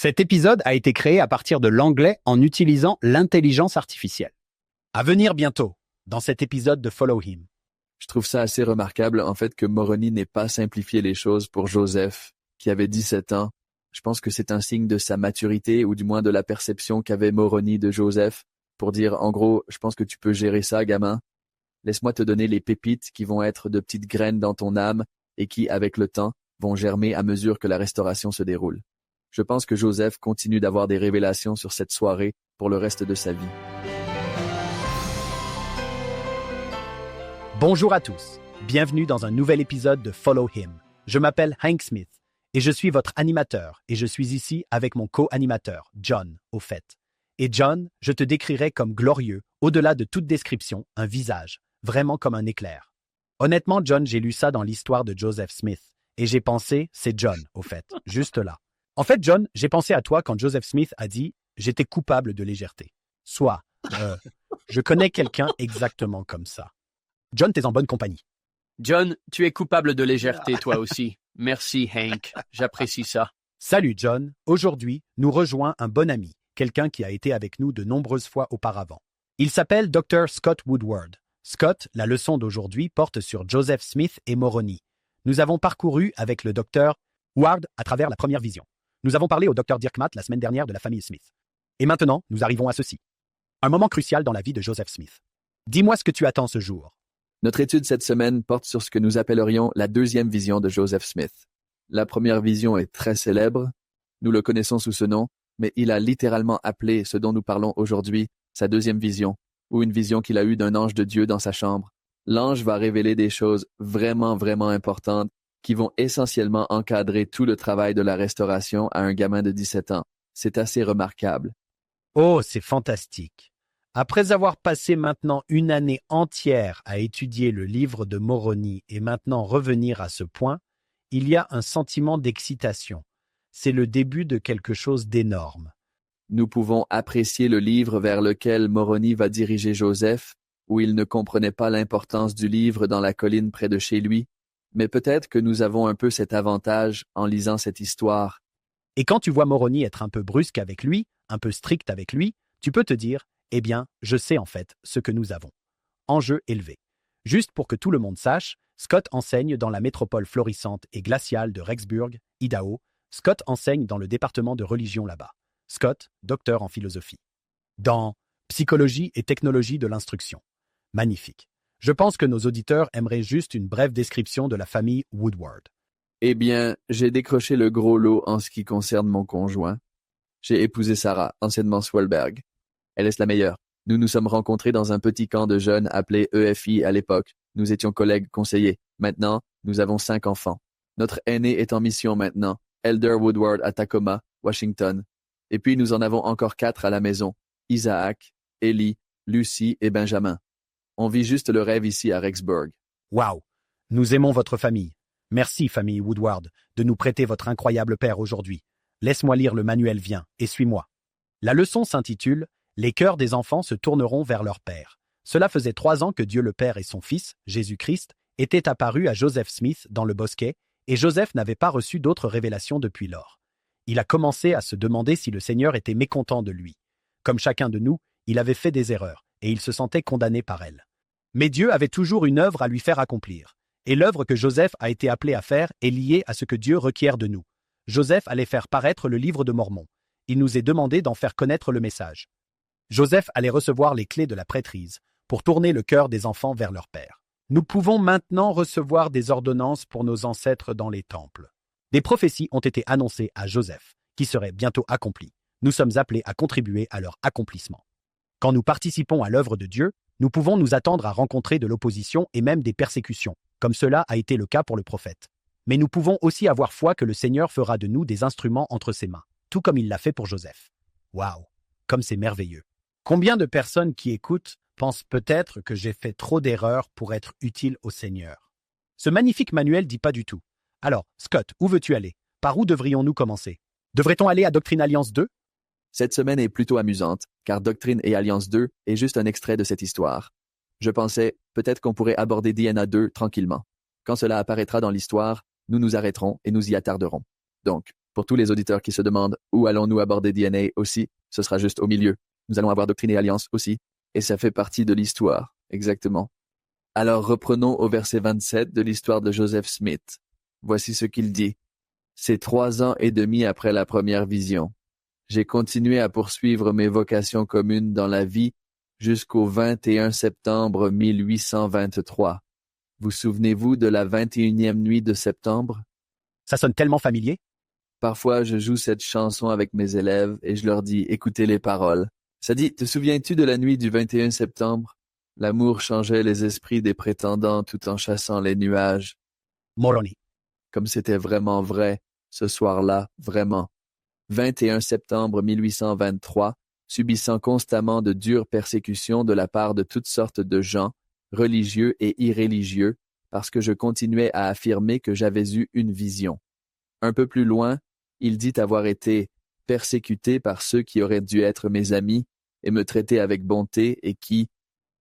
Cet épisode a été créé à partir de l'anglais en utilisant l'intelligence artificielle. À venir bientôt, dans cet épisode de Follow Him. Je trouve ça assez remarquable, en fait, que Moroni n'ait pas simplifié les choses pour Joseph, qui avait 17 ans. Je pense que c'est un signe de sa maturité, ou du moins de la perception qu'avait Moroni de Joseph, pour dire, en gros, je pense que tu peux gérer ça, gamin. Laisse-moi te donner les pépites qui vont être de petites graines dans ton âme et qui, avec le temps, vont germer à mesure que la restauration se déroule. Je pense que Joseph continue d'avoir des révélations sur cette soirée pour le reste de sa vie. Bonjour à tous, bienvenue dans un nouvel épisode de Follow Him. Je m'appelle Hank Smith et je suis votre animateur et je suis ici avec mon co-animateur, John, au fait. Et John, je te décrirai comme glorieux, au-delà de toute description, un visage, vraiment comme un éclair. Honnêtement, John, j'ai lu ça dans l'histoire de Joseph Smith et j'ai pensé, c'est John, au fait, juste là. En fait, John, j'ai pensé à toi quand Joseph Smith a dit « J'étais coupable de légèreté ». Je connais quelqu'un exactement comme ça. John, t'es en bonne compagnie. John, tu es coupable de légèreté toi aussi. Merci Hank, j'apprécie ça. Salut John, aujourd'hui, nous rejoint un bon ami, quelqu'un qui a été avec nous de nombreuses fois auparavant. Il s'appelle Dr. Scott Woodward. Scott, la leçon d'aujourd'hui porte sur Joseph Smith et Moroni. Nous avons parcouru avec le Dr. Ward à travers la première vision. Nous avons parlé au Dr. Dirk Matt la semaine dernière de la famille Smith. Et maintenant, nous arrivons à ceci. Un moment crucial dans la vie de Joseph Smith. Dis-moi ce que tu attends ce jour. Notre étude cette semaine porte sur ce que nous appellerions la deuxième vision de Joseph Smith. La première vision est très célèbre, nous le connaissons sous ce nom, mais il a littéralement appelé ce dont nous parlons aujourd'hui sa deuxième vision, ou une vision qu'il a eue d'un ange de Dieu dans sa chambre. L'ange va révéler des choses vraiment, vraiment importantes qui vont essentiellement encadrer tout le travail de la restauration à un gamin de 17 ans. C'est assez remarquable. Oh, c'est fantastique. Après avoir passé maintenant une année entière à étudier le livre de Moroni et maintenant revenir à ce point, il y a un sentiment d'excitation. C'est le début de quelque chose d'énorme. Nous pouvons apprécier le livre vers lequel Moroni va diriger Joseph, où il ne comprenait pas l'importance du livre dans la colline près de chez lui, mais peut-être que nous avons un peu cet avantage en lisant cette histoire. Et quand tu vois Moroni être un peu brusque avec lui, un peu strict avec lui, tu peux te dire « Eh bien, je sais en fait ce que nous avons. » Enjeu élevé. Juste pour que tout le monde sache, Scott enseigne dans la métropole florissante et glaciale de Rexburg, Idaho. Scott enseigne dans le département de religion là-bas. Scott, docteur en philosophie. Dans psychologie et technologie de l'instruction. Magnifique. Je pense que nos auditeurs aimeraient juste une brève description de la famille Woodward. Eh bien, j'ai décroché le gros lot en ce qui concerne mon conjoint. J'ai épousé Sarah, anciennement Swellberg. Elle est la meilleure. Nous nous sommes rencontrés dans un petit camp de jeunes appelé EFI à l'époque. Nous étions collègues conseillers. Maintenant, nous avons 5 enfants. Notre aîné est en mission maintenant, Elder Woodward à Tacoma, Washington. Et puis nous en avons encore 4 à la maison, Isaac, Ellie, Lucie et Benjamin. On vit juste le rêve ici à Rexburg. Waouh! Nous aimons votre famille. Merci, famille Woodward, de nous prêter votre incroyable père aujourd'hui. Laisse-moi lire le manuel, viens, et suis-moi. La leçon s'intitule « Les cœurs des enfants se tourneront vers leur père ». Cela faisait 3 ans que Dieu le Père et son Fils, Jésus-Christ, étaient apparus à Joseph Smith dans le bosquet, et Joseph n'avait pas reçu d'autres révélations depuis lors. Il a commencé à se demander si le Seigneur était mécontent de lui. Comme chacun de nous, il avait fait des erreurs, et il se sentait condamné par elles. Mais Dieu avait toujours une œuvre à lui faire accomplir. Et l'œuvre que Joseph a été appelé à faire est liée à ce que Dieu requiert de nous. Joseph allait faire paraître le livre de Mormon. Il nous est demandé d'en faire connaître le message. Joseph allait recevoir les clés de la prêtrise pour tourner le cœur des enfants vers leur père. Nous pouvons maintenant recevoir des ordonnances pour nos ancêtres dans les temples. Des prophéties ont été annoncées à Joseph, qui seraient bientôt accomplies. Nous sommes appelés à contribuer à leur accomplissement. Quand nous participons à l'œuvre de Dieu, nous pouvons nous attendre à rencontrer de l'opposition et même des persécutions, comme cela a été le cas pour le prophète. Mais nous pouvons aussi avoir foi que le Seigneur fera de nous des instruments entre ses mains, tout comme il l'a fait pour Joseph. Waouh, comme c'est merveilleux. Combien de personnes qui écoutent pensent peut-être que j'ai fait trop d'erreurs pour être utile au Seigneur? Ce magnifique manuel dit pas du tout. Alors, Scott, où veux-tu aller? Par où devrions-nous commencer? Devrait-on aller à Doctrine Alliance 2? Cette semaine est plutôt amusante, car Doctrine et Alliance 2 est juste un extrait de cette histoire. Je pensais, peut-être qu'on pourrait aborder DNA 2 tranquillement. Quand cela apparaîtra dans l'histoire, nous nous arrêterons et nous y attarderons. Donc, Pour tous les auditeurs qui se demandent où allons-nous aborder DNA aussi, ce sera juste au milieu. Nous allons avoir Doctrine et Alliance aussi, et ça fait partie de l'histoire, exactement. Alors reprenons au verset 27 de l'histoire de Joseph Smith. Voici ce qu'il dit. C'est 3 ans et demi après la première vision. J'ai continué à poursuivre mes vocations communes dans la vie jusqu'au 21 septembre 1823. Vous souvenez-vous de la 21e nuit de septembre? Ça sonne tellement familier. Parfois, je joue cette chanson avec mes élèves et je leur dis « Écoutez les paroles ». Ça dit « Te souviens-tu de la nuit du 21 septembre? L'amour changeait les esprits des prétendants tout en chassant les nuages. Moroni. » Comme c'était vraiment vrai, ce soir-là, vraiment. 21 septembre 1823, subissant constamment de dures persécutions de la part de toutes sortes de gens, religieux et irréligieux, parce que je continuais à affirmer que j'avais eu une vision. Un peu plus loin, il dit avoir été persécuté par ceux qui auraient dû être mes amis et me traiter avec bonté et qui,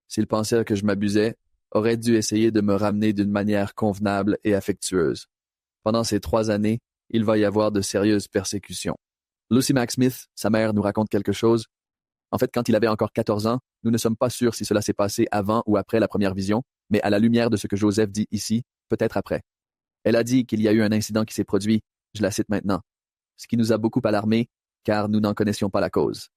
s'ils pensaient que je m'abusais, auraient dû essayer de me ramener d'une manière convenable et affectueuse. Pendant ces 3 années, il va y avoir de sérieuses persécutions. Lucy Mack Smith, sa mère, nous raconte quelque chose. En fait, quand il avait encore 14 ans, nous ne sommes pas sûrs si cela s'est passé avant ou après la première vision, mais à la lumière de ce que Joseph dit ici, peut-être après. Elle a dit qu'il y a eu un incident qui s'est produit, je la cite maintenant, ce qui nous a beaucoup alarmés, car nous n'en connaissions pas la cause.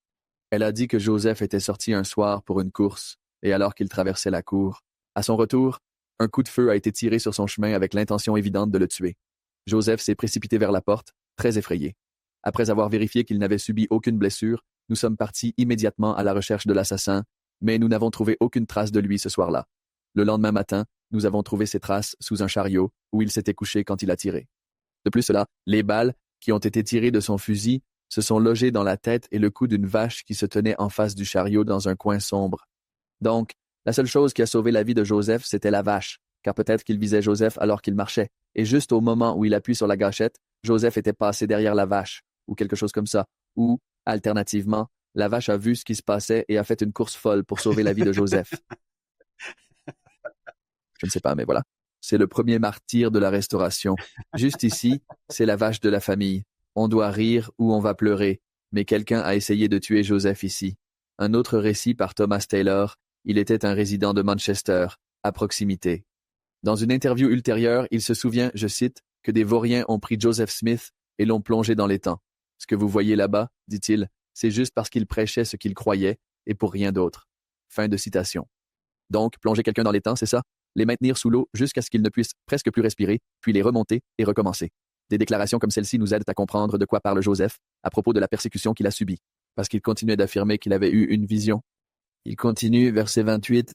Elle a dit que Joseph était sorti un soir pour une course, et alors qu'il traversait la cour, à son retour, un coup de feu a été tiré sur son chemin avec l'intention évidente de le tuer. Joseph s'est précipité vers la porte, très effrayé. Après avoir vérifié qu'il n'avait subi aucune blessure, nous sommes partis immédiatement à la recherche de l'assassin, mais nous n'avons trouvé aucune trace de lui ce soir-là. Le lendemain matin, nous avons trouvé ses traces sous un chariot où il s'était couché quand il a tiré. De plus cela, les balles, qui ont été tirées de son fusil, se sont logées dans la tête et le cou d'une vache qui se tenait en face du chariot dans un coin sombre. Donc, la seule chose qui a sauvé la vie de Joseph, c'était la vache, car peut-être qu'il visait Joseph alors qu'il marchait, et juste au moment où il appuie sur la gâchette, Joseph était passé derrière la vache, ou quelque chose comme ça, ou, alternativement, la vache a vu ce qui se passait et a fait une course folle pour sauver la vie de Joseph. Je ne sais pas, mais voilà. C'est le premier martyr de la Restauration. Juste ici, c'est la vache de la famille. On doit rire ou on va pleurer, mais quelqu'un a essayé de tuer Joseph ici. Un autre récit par Thomas Taylor, il était un résident de Manchester, à proximité. Dans une interview ultérieure, il se souvient, je cite, que des vauriens ont pris Joseph Smith et l'ont plongé dans l'étang. Ce que vous voyez là-bas, dit-il, c'est juste parce qu'il prêchait ce qu'il croyait et pour rien d'autre. Fin de citation. Donc, plonger quelqu'un dans l'étang, c'est ça? Les maintenir sous l'eau jusqu'à ce qu'ils ne puissent presque plus respirer, puis les remonter et recommencer. Des déclarations comme celle-ci nous aident à comprendre de quoi parle Joseph à propos de la persécution qu'il a subie, parce qu'il continuait d'affirmer qu'il avait eu une vision. Il continue, verset 28,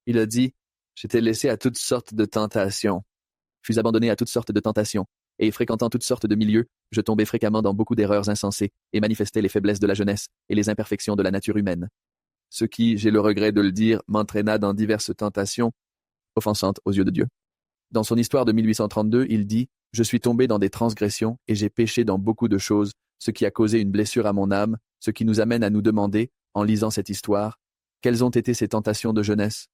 il a dit « J'étais laissé à toutes sortes de tentations, fus abandonné à toutes sortes de tentations, et fréquentant toutes sortes de milieux, je tombais fréquemment dans beaucoup d'erreurs insensées et manifestais les faiblesses de la jeunesse et les imperfections de la nature humaine. Ce qui, j'ai le regret de le dire, m'entraîna dans diverses tentations offensantes aux yeux de Dieu. » Dans son histoire de 1832, il dit « Je suis tombé dans des transgressions et j'ai péché dans beaucoup de choses, ce qui a causé une blessure à mon âme, ce qui nous amène à nous demander, en lisant cette histoire, quelles ont été ses tentations de jeunesse?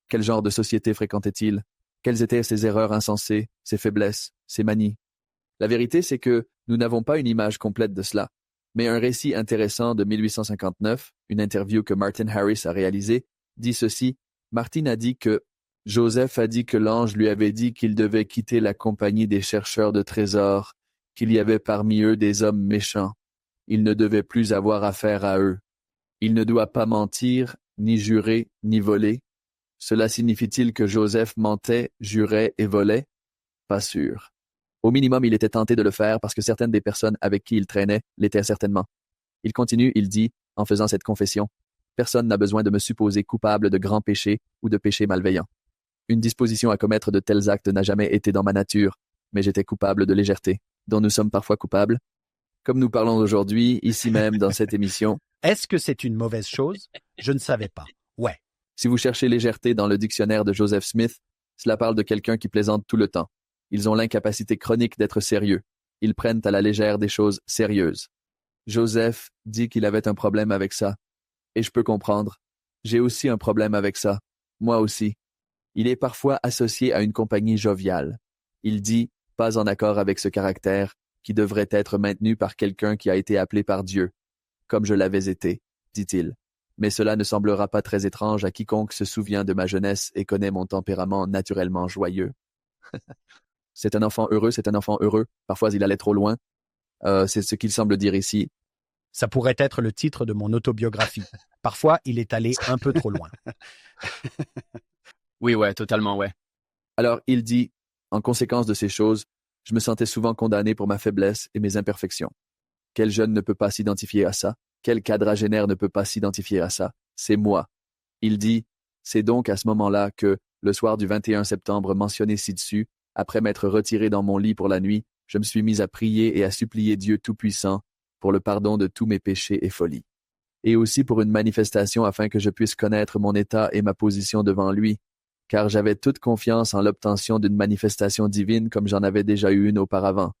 Quel genre de société fréquentait-il? Quelles étaient ses erreurs insensées, ses faiblesses, ses manies? La vérité, c'est que nous n'avons pas une image complète de cela, mais un récit intéressant de 1859, une interview que Martin Harris a réalisée, dit ceci. Martin a dit que Joseph a dit que l'ange lui avait dit qu'il devait quitter la compagnie des chercheurs de trésors, qu'il y avait parmi eux des hommes méchants. Il ne devait plus avoir affaire à eux. Il ne doit pas mentir, ni jurer, ni voler. Cela signifie-t-il que Joseph mentait, jurait et volait? Pas sûr. Au minimum, il était tenté de le faire parce que certaines des personnes avec qui il traînait l'étaient certainement. Il continue, il dit, en faisant cette confession, « Personne n'a besoin de me supposer coupable de grands péchés ou de péchés malveillants. Une disposition à commettre de tels actes n'a jamais été dans ma nature, mais j'étais coupable de légèreté, dont nous sommes parfois coupables. Comme nous parlons aujourd'hui, ici même, dans cette émission. » Est-ce que c'est une mauvaise chose? Je ne savais pas. Ouais. Si vous cherchez légèreté dans le dictionnaire de Joseph Smith, cela parle de quelqu'un qui plaisante tout le temps. Ils ont l'incapacité chronique d'être sérieux. Ils prennent à la légère des choses sérieuses. Joseph dit qu'il avait un problème avec ça. Et je peux comprendre. J'ai aussi un problème avec ça. Moi aussi. Il est parfois associé à une compagnie joviale. Il dit, pas en accord avec ce caractère, qui devrait être maintenue par quelqu'un qui a été appelé par Dieu, comme je l'avais été, dit-il. Mais cela ne semblera pas très étrange à quiconque se souvient de ma jeunesse et connaît mon tempérament naturellement joyeux. C'est un enfant heureux, c'est un enfant heureux. Parfois, il allait trop loin. C'est ce qu'il semble dire ici. Ça pourrait être le titre de mon autobiographie. Parfois, il est allé un peu trop loin. Oui, ouais, totalement, ouais. Alors, il dit, en conséquence de ces choses, je me sentais souvent condamné pour ma faiblesse et mes imperfections. Quel jeune ne peut pas s'identifier à ça? Quel quadragénaire ne peut pas s'identifier à ça? C'est moi. Il dit, c'est donc à ce moment-là que, le soir du 21 septembre mentionné ci-dessus, après m'être retiré dans mon lit pour la nuit, je me suis mis à prier et à supplier Dieu Tout-Puissant pour le pardon de tous mes péchés et folies. Et aussi pour une manifestation afin que je puisse connaître mon état et ma position devant lui, car j'avais toute confiance en l'obtention d'une manifestation divine comme j'en avais déjà eu une auparavant.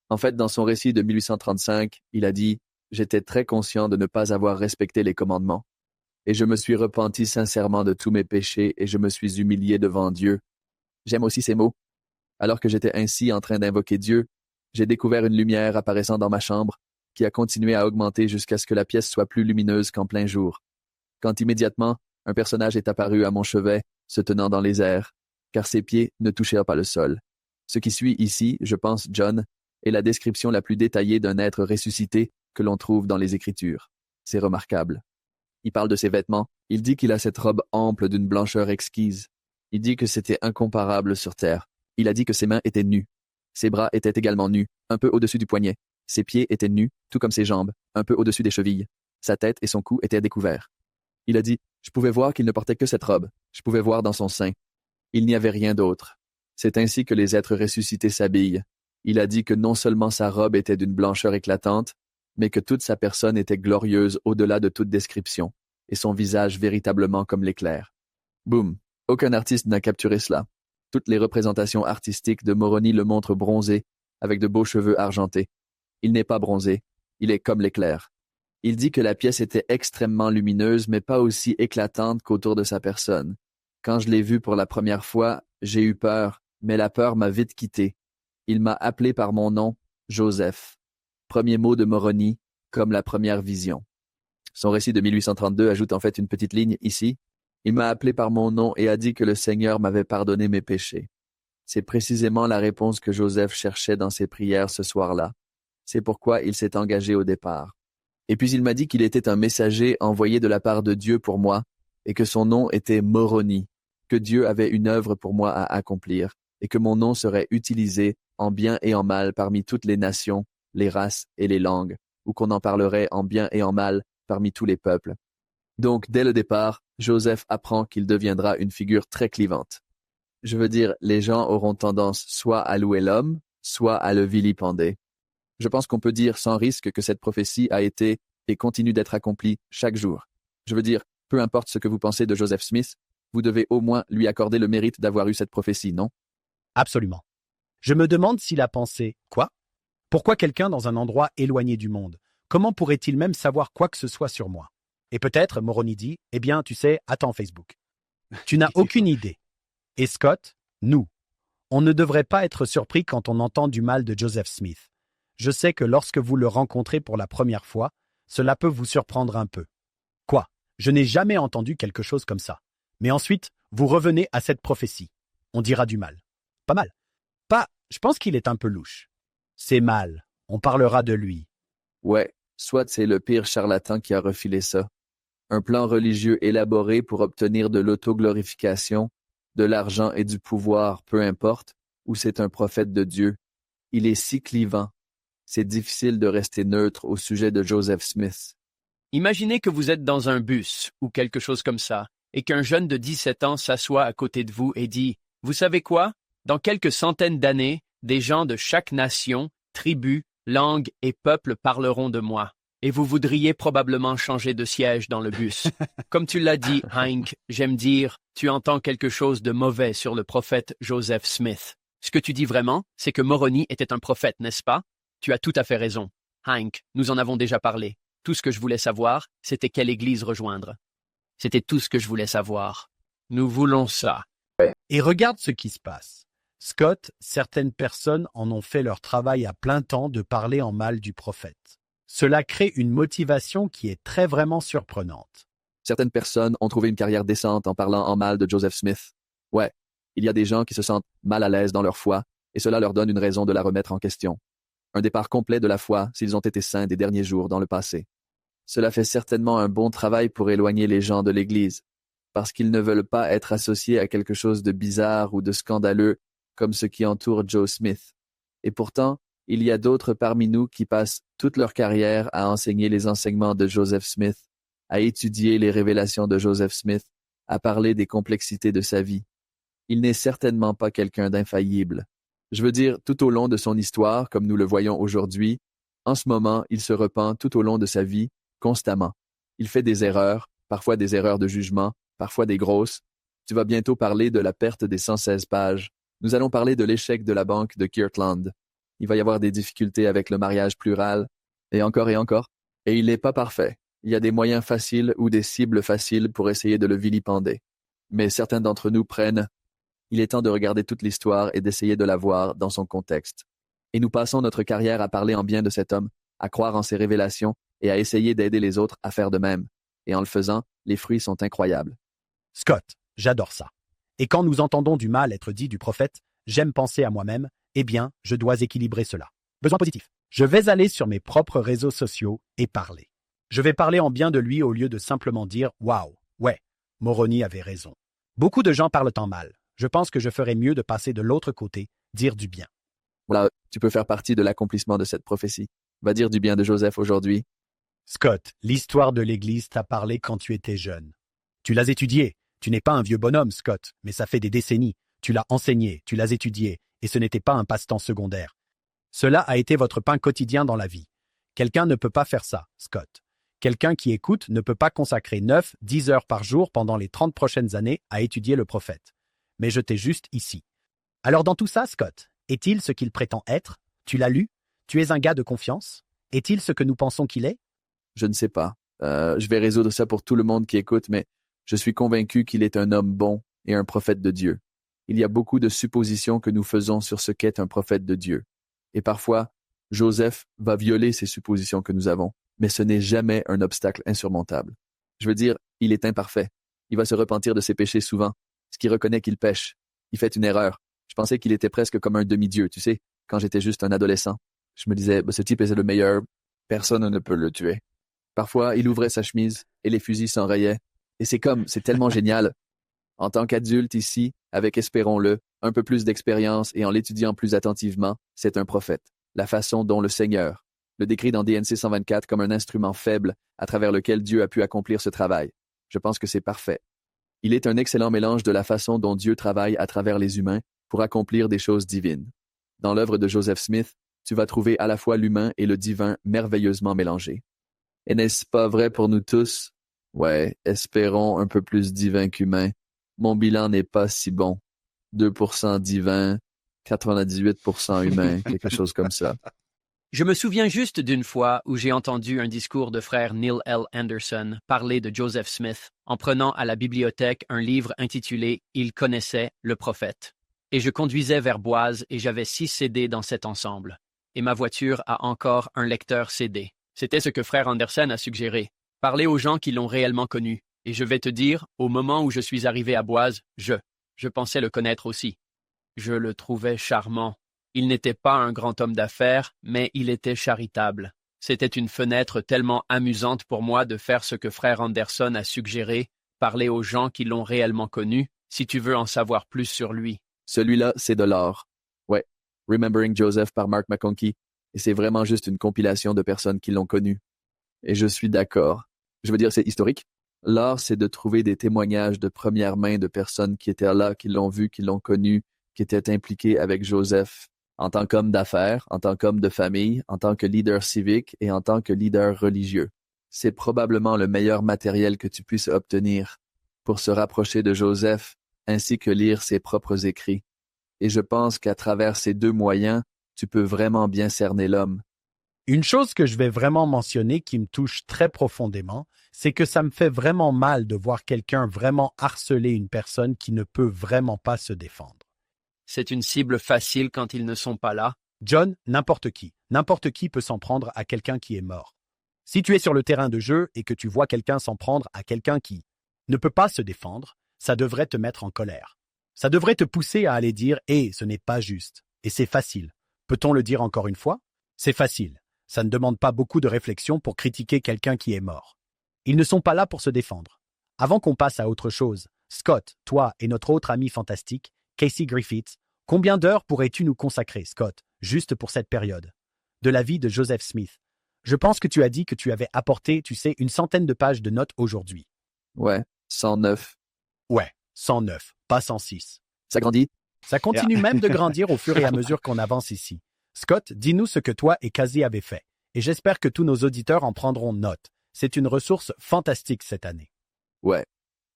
En fait, dans son récit de 1835, il a dit « J'étais très conscient de ne pas avoir respecté les commandements. Et je me suis repenti sincèrement de tous mes péchés et je me suis humilié devant Dieu. » J'aime aussi ces mots. Alors que j'étais ainsi en train d'invoquer Dieu, j'ai découvert une lumière apparaissant dans ma chambre qui a continué à augmenter jusqu'à ce que la pièce soit plus lumineuse qu'en plein jour. Quand immédiatement, un personnage est apparu à mon chevet, se tenant dans les airs, car ses pieds ne touchèrent pas le sol. Ce qui suit ici, je pense, John, est la description la plus détaillée d'un être ressuscité que l'on trouve dans les Écritures. C'est remarquable. Il parle de ses vêtements. Il dit qu'il a cette robe ample d'une blancheur exquise. Il dit que c'était incomparable sur terre. Il a dit que ses mains étaient nues. Ses bras étaient également nus, un peu au-dessus du poignet. Ses pieds étaient nus, tout comme ses jambes, un peu au-dessus des chevilles. Sa tête et son cou étaient découverts. Il a dit, je pouvais voir qu'il ne portait que cette robe. Je pouvais voir dans son sein. Il n'y avait rien d'autre. C'est ainsi que les êtres ressuscités s'habillent. Il a dit que non seulement sa robe était d'une blancheur éclatante, mais que toute sa personne était glorieuse au-delà de toute description, et son visage véritablement comme l'éclair. Boum! Aucun artiste n'a capturé cela. Toutes les représentations artistiques de Moroni le montrent bronzé, avec de beaux cheveux argentés. Il n'est pas bronzé, il est comme l'éclair. Il dit que la pièce était extrêmement lumineuse, mais pas aussi éclatante qu'autour de sa personne. Quand je l'ai vu pour la première fois, j'ai eu peur, mais la peur m'a vite quitté. Il m'a appelé par mon nom, Joseph. Premier mot de Moroni, comme la première vision. Son récit de 1832 ajoute en fait une petite ligne ici. Il m'a appelé par mon nom et a dit que le Seigneur m'avait pardonné mes péchés. C'est précisément la réponse que Joseph cherchait dans ses prières ce soir-là. C'est pourquoi il s'est engagé au départ. Et puis il m'a dit qu'il était un messager envoyé de la part de Dieu pour moi, et que son nom était Moroni, que Dieu avait une œuvre pour moi à accomplir, et que mon nom serait utilisé en bien et en mal parmi toutes les nations, les races et les langues, ou qu'on en parlerait en bien et en mal parmi tous les peuples. Donc, dès le départ, Joseph apprend qu'il deviendra une figure très clivante. Je veux dire, les gens auront tendance soit à louer l'homme, soit à le vilipender. Je pense qu'on peut dire sans risque que cette prophétie a été et continue d'être accomplie chaque jour. Je veux dire, peu importe ce que vous pensez de Joseph Smith, vous devez au moins lui accorder le mérite d'avoir eu cette prophétie, non? Absolument. Je me demande s'il a pensé « Quoi ? Pourquoi quelqu'un dans un endroit éloigné du monde? Comment pourrait-il même savoir quoi que ce soit sur moi ?» Et peut-être, Moroni dit « Eh bien, tu sais, attends Facebook. Tu n'as aucune idée. » Et Scott, nous. On ne devrait pas être surpris quand on entend du mal de Joseph Smith. Je sais que lorsque vous le rencontrez pour la première fois, cela peut vous surprendre un peu. Quoi? Je n'ai jamais entendu quelque chose comme ça. Mais ensuite, vous revenez à cette prophétie. On dira du mal. Pas mal. Pas, je pense qu'il est un peu louche. C'est mal. On parlera de lui. Ouais, soit c'est le pire charlatan qui a refilé ça. Un plan religieux élaboré pour obtenir de l'autoglorification, de l'argent et du pouvoir, peu importe, ou c'est un prophète de Dieu. Il est si clivant. C'est difficile de rester neutre au sujet de Joseph Smith. Imaginez que vous êtes dans un bus ou quelque chose comme ça, et qu'un jeune de 17 ans s'assoit à côté de vous et dit « Vous savez quoi? Dans quelques centaines d'années, des gens de chaque nation, tribu, langue et peuple parleront de moi. Et vous voudriez probablement changer de siège dans le bus. Comme tu l'as dit, Hank, j'aime dire, tu entends quelque chose de mauvais sur le prophète Joseph Smith. Ce que tu dis vraiment, c'est que Moroni était un prophète, n'est-ce pas? Tu as tout à fait raison. Hank, nous en avons déjà parlé. Tout ce que je voulais savoir, c'était quelle église rejoindre. C'était tout ce que je voulais savoir. Nous voulons ça. Et regarde ce qui se passe. Scott, certaines personnes en ont fait leur travail à plein temps de parler en mal du prophète. Cela crée une motivation qui est très vraiment surprenante. Certaines personnes ont trouvé une carrière décente en parlant en mal de Joseph Smith. Ouais, il y a des gens qui se sentent mal à l'aise dans leur foi, et cela leur donne une raison de la remettre en question. Un départ complet de la foi s'ils ont été saints des derniers jours dans le passé. Cela fait certainement un bon travail pour éloigner les gens de l'Église, parce qu'ils ne veulent pas être associés à quelque chose de bizarre ou de scandaleux comme ce qui entoure Joe Smith. Et pourtant, il y a d'autres parmi nous qui passent toute leur carrière à enseigner les enseignements de Joseph Smith, à étudier les révélations de Joseph Smith, à parler des complexités de sa vie. Il n'est certainement pas quelqu'un d'infaillible. Je veux dire, tout au long de son histoire, comme nous le voyons aujourd'hui, en ce moment, il se repent tout au long de sa vie, constamment. Il fait des erreurs, parfois des erreurs de jugement, parfois des grosses. Tu vas bientôt parler de la perte des 116 pages. Nous allons parler de l'échec de la banque de Kirtland. Il va y avoir des difficultés avec le mariage plural, et encore et encore. Et il n'est pas parfait. Il y a des moyens faciles ou des cibles faciles pour essayer de le vilipender. Mais certains d'entre nous prennent. Il est temps de regarder toute l'histoire et d'essayer de la voir dans son contexte. Et nous passons notre carrière à parler en bien de cet homme, à croire en ses révélations et à essayer d'aider les autres à faire de même. Et en le faisant, les fruits sont incroyables. Scott, j'adore ça. Et quand nous entendons du mal être dit du prophète, j'aime penser à moi-même, eh bien, je dois équilibrer cela. Besoin positif. Je vais aller sur mes propres réseaux sociaux et parler. Je vais parler en bien de lui au lieu de simplement dire « Waouh, ouais, Moroni avait raison ». Beaucoup de gens parlent en mal. Je pense que je ferais mieux de passer de l'autre côté, dire du bien. Voilà, tu peux faire partie de l'accomplissement de cette prophétie. Va dire du bien de Joseph aujourd'hui. Scott, l'histoire de l'Église t'a parlé quand tu étais jeune. Tu l'as étudié. Tu n'es pas un vieux bonhomme, Scott, mais ça fait des décennies. Tu l'as enseigné, tu l'as étudié, et ce n'était pas un passe-temps secondaire. Cela a été votre pain quotidien dans la vie. Quelqu'un ne peut pas faire ça, Scott. Quelqu'un qui écoute ne peut pas consacrer 9-10 heures par jour pendant les 30 prochaines années à étudier le prophète. Mais je t'ai juste ici. Alors dans tout ça, Scott, est-il ce qu'il prétend être? Tu l'as lu? Tu es un gars de confiance? Est-il ce que nous pensons qu'il est? Je ne sais pas. Je vais résoudre ça pour tout le monde qui écoute, mais je suis convaincu qu'il est un homme bon et un prophète de Dieu. Il y a beaucoup de suppositions que nous faisons sur ce qu'est un prophète de Dieu. Et parfois, Joseph va violer ces suppositions que nous avons, mais ce n'est jamais un obstacle insurmontable. Je veux dire, il est imparfait. Il va se repentir de ses péchés souvent, ce qui reconnaît qu'il pêche. Il fait une erreur. Je pensais qu'il était presque comme un demi-dieu, tu sais, quand j'étais juste un adolescent. Je me disais, ce type est le meilleur, personne ne peut le tuer. Parfois, il ouvrait sa chemise et les fusils s'enrayaient. Et c'est tellement génial. En tant qu'adulte ici, avec, espérons-le, un peu plus d'expérience et en l'étudiant plus attentivement, c'est un prophète. La façon dont le Seigneur le décrit dans DNC 124 comme un instrument faible à travers lequel Dieu a pu accomplir ce travail. Je pense que c'est parfait. Il est un excellent mélange de la façon dont Dieu travaille à travers les humains pour accomplir des choses divines. Dans l'œuvre de Joseph Smith, tu vas trouver à la fois l'humain et le divin merveilleusement mélangés. Et n'est-ce pas vrai pour nous tous? Ouais, espérons un peu plus divin qu'humain. Mon bilan n'est pas si bon. 2% divin, 98% humain, quelque chose comme ça. Je me souviens juste d'une fois où j'ai entendu un discours de frère Neil L. Anderson parler de Joseph Smith en prenant à la bibliothèque un livre intitulé « Il connaissait le prophète ». Et je conduisais vers Boise et j'avais 6 CD dans cet ensemble. Et ma voiture a encore un lecteur CD. C'était ce que frère Anderson a suggéré. Parler aux gens qui l'ont réellement connu. Et je vais te dire, au moment où je suis arrivé à Boise, je pensais le connaître aussi. Je le trouvais charmant. Il n'était pas un grand homme d'affaires, mais il était charitable. C'était une fenêtre tellement amusante pour moi de faire ce que frère Anderson a suggéré, parler aux gens qui l'ont réellement connu, si tu veux en savoir plus sur lui. Celui-là, c'est de l'or. Ouais, Remembering Joseph par Mark McConkie, et c'est vraiment juste une compilation de personnes qui l'ont connu. Et je suis d'accord. Je veux dire, c'est historique. L'art, c'est de trouver des témoignages de première main de personnes qui étaient là, qui l'ont vu, qui l'ont connu, qui étaient impliquées avec Joseph en tant qu'homme d'affaires, en tant qu'homme de famille, en tant que leader civique et en tant que leader religieux. C'est probablement le meilleur matériel que tu puisses obtenir pour se rapprocher de Joseph, ainsi que lire ses propres écrits. Et je pense qu'à travers ces deux moyens, tu peux vraiment bien cerner l'homme. Une chose que je vais vraiment mentionner qui me touche très profondément, c'est que ça me fait vraiment mal de voir quelqu'un vraiment harceler une personne qui ne peut vraiment pas se défendre. C'est une cible facile quand ils ne sont pas là. John, n'importe qui peut s'en prendre à quelqu'un qui est mort. Si tu es sur le terrain de jeu et que tu vois quelqu'un s'en prendre à quelqu'un qui ne peut pas se défendre, ça devrait te mettre en colère. Ça devrait te pousser à aller dire « ce n'est pas juste ». Et c'est facile. Peut-on le dire encore une fois? C'est facile. Ça ne demande pas beaucoup de réflexion pour critiquer quelqu'un qui est mort. Ils ne sont pas là pour se défendre. Avant qu'on passe à autre chose, Scott, toi et notre autre ami fantastique, Casey Griffiths, combien d'heures pourrais-tu nous consacrer, Scott, juste pour cette période? De la vie de Joseph Smith. Je pense que tu as dit que tu avais apporté, une 100aine de pages de notes aujourd'hui. Ouais, 109. Ouais, 109, pas 106. Ça grandit. Ça continue même de grandir au fur et à mesure qu'on avance ici. Scott, dis-nous ce que toi et Casey avez fait. Et j'espère que tous nos auditeurs en prendront note. C'est une ressource fantastique cette année. Ouais.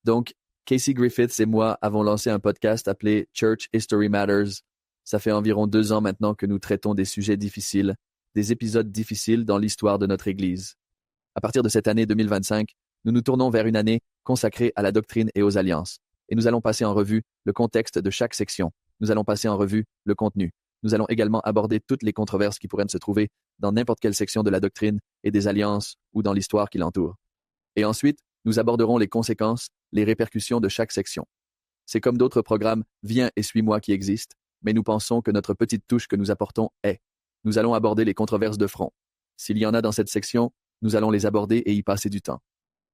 Donc, Casey Griffiths et moi avons lancé un podcast appelé Church History Matters. Ça fait environ 2 ans maintenant que nous traitons des sujets difficiles, des épisodes difficiles dans l'histoire de notre Église. À partir de cette année 2025, nous nous tournons vers une année consacrée à la doctrine et aux alliances. Et nous allons passer en revue le contexte de chaque section. Nous allons passer en revue le contenu. Nous allons également aborder toutes les controverses qui pourraient se trouver dans n'importe quelle section de la doctrine et des alliances ou dans l'histoire qui l'entoure. Et ensuite, nous aborderons les conséquences, les répercussions de chaque section. C'est comme d'autres programmes Viens et suis-moi qui existent, mais nous pensons que notre petite touche que nous apportons est. Nous allons aborder les controverses de front. S'il y en a dans cette section, nous allons les aborder et y passer du temps.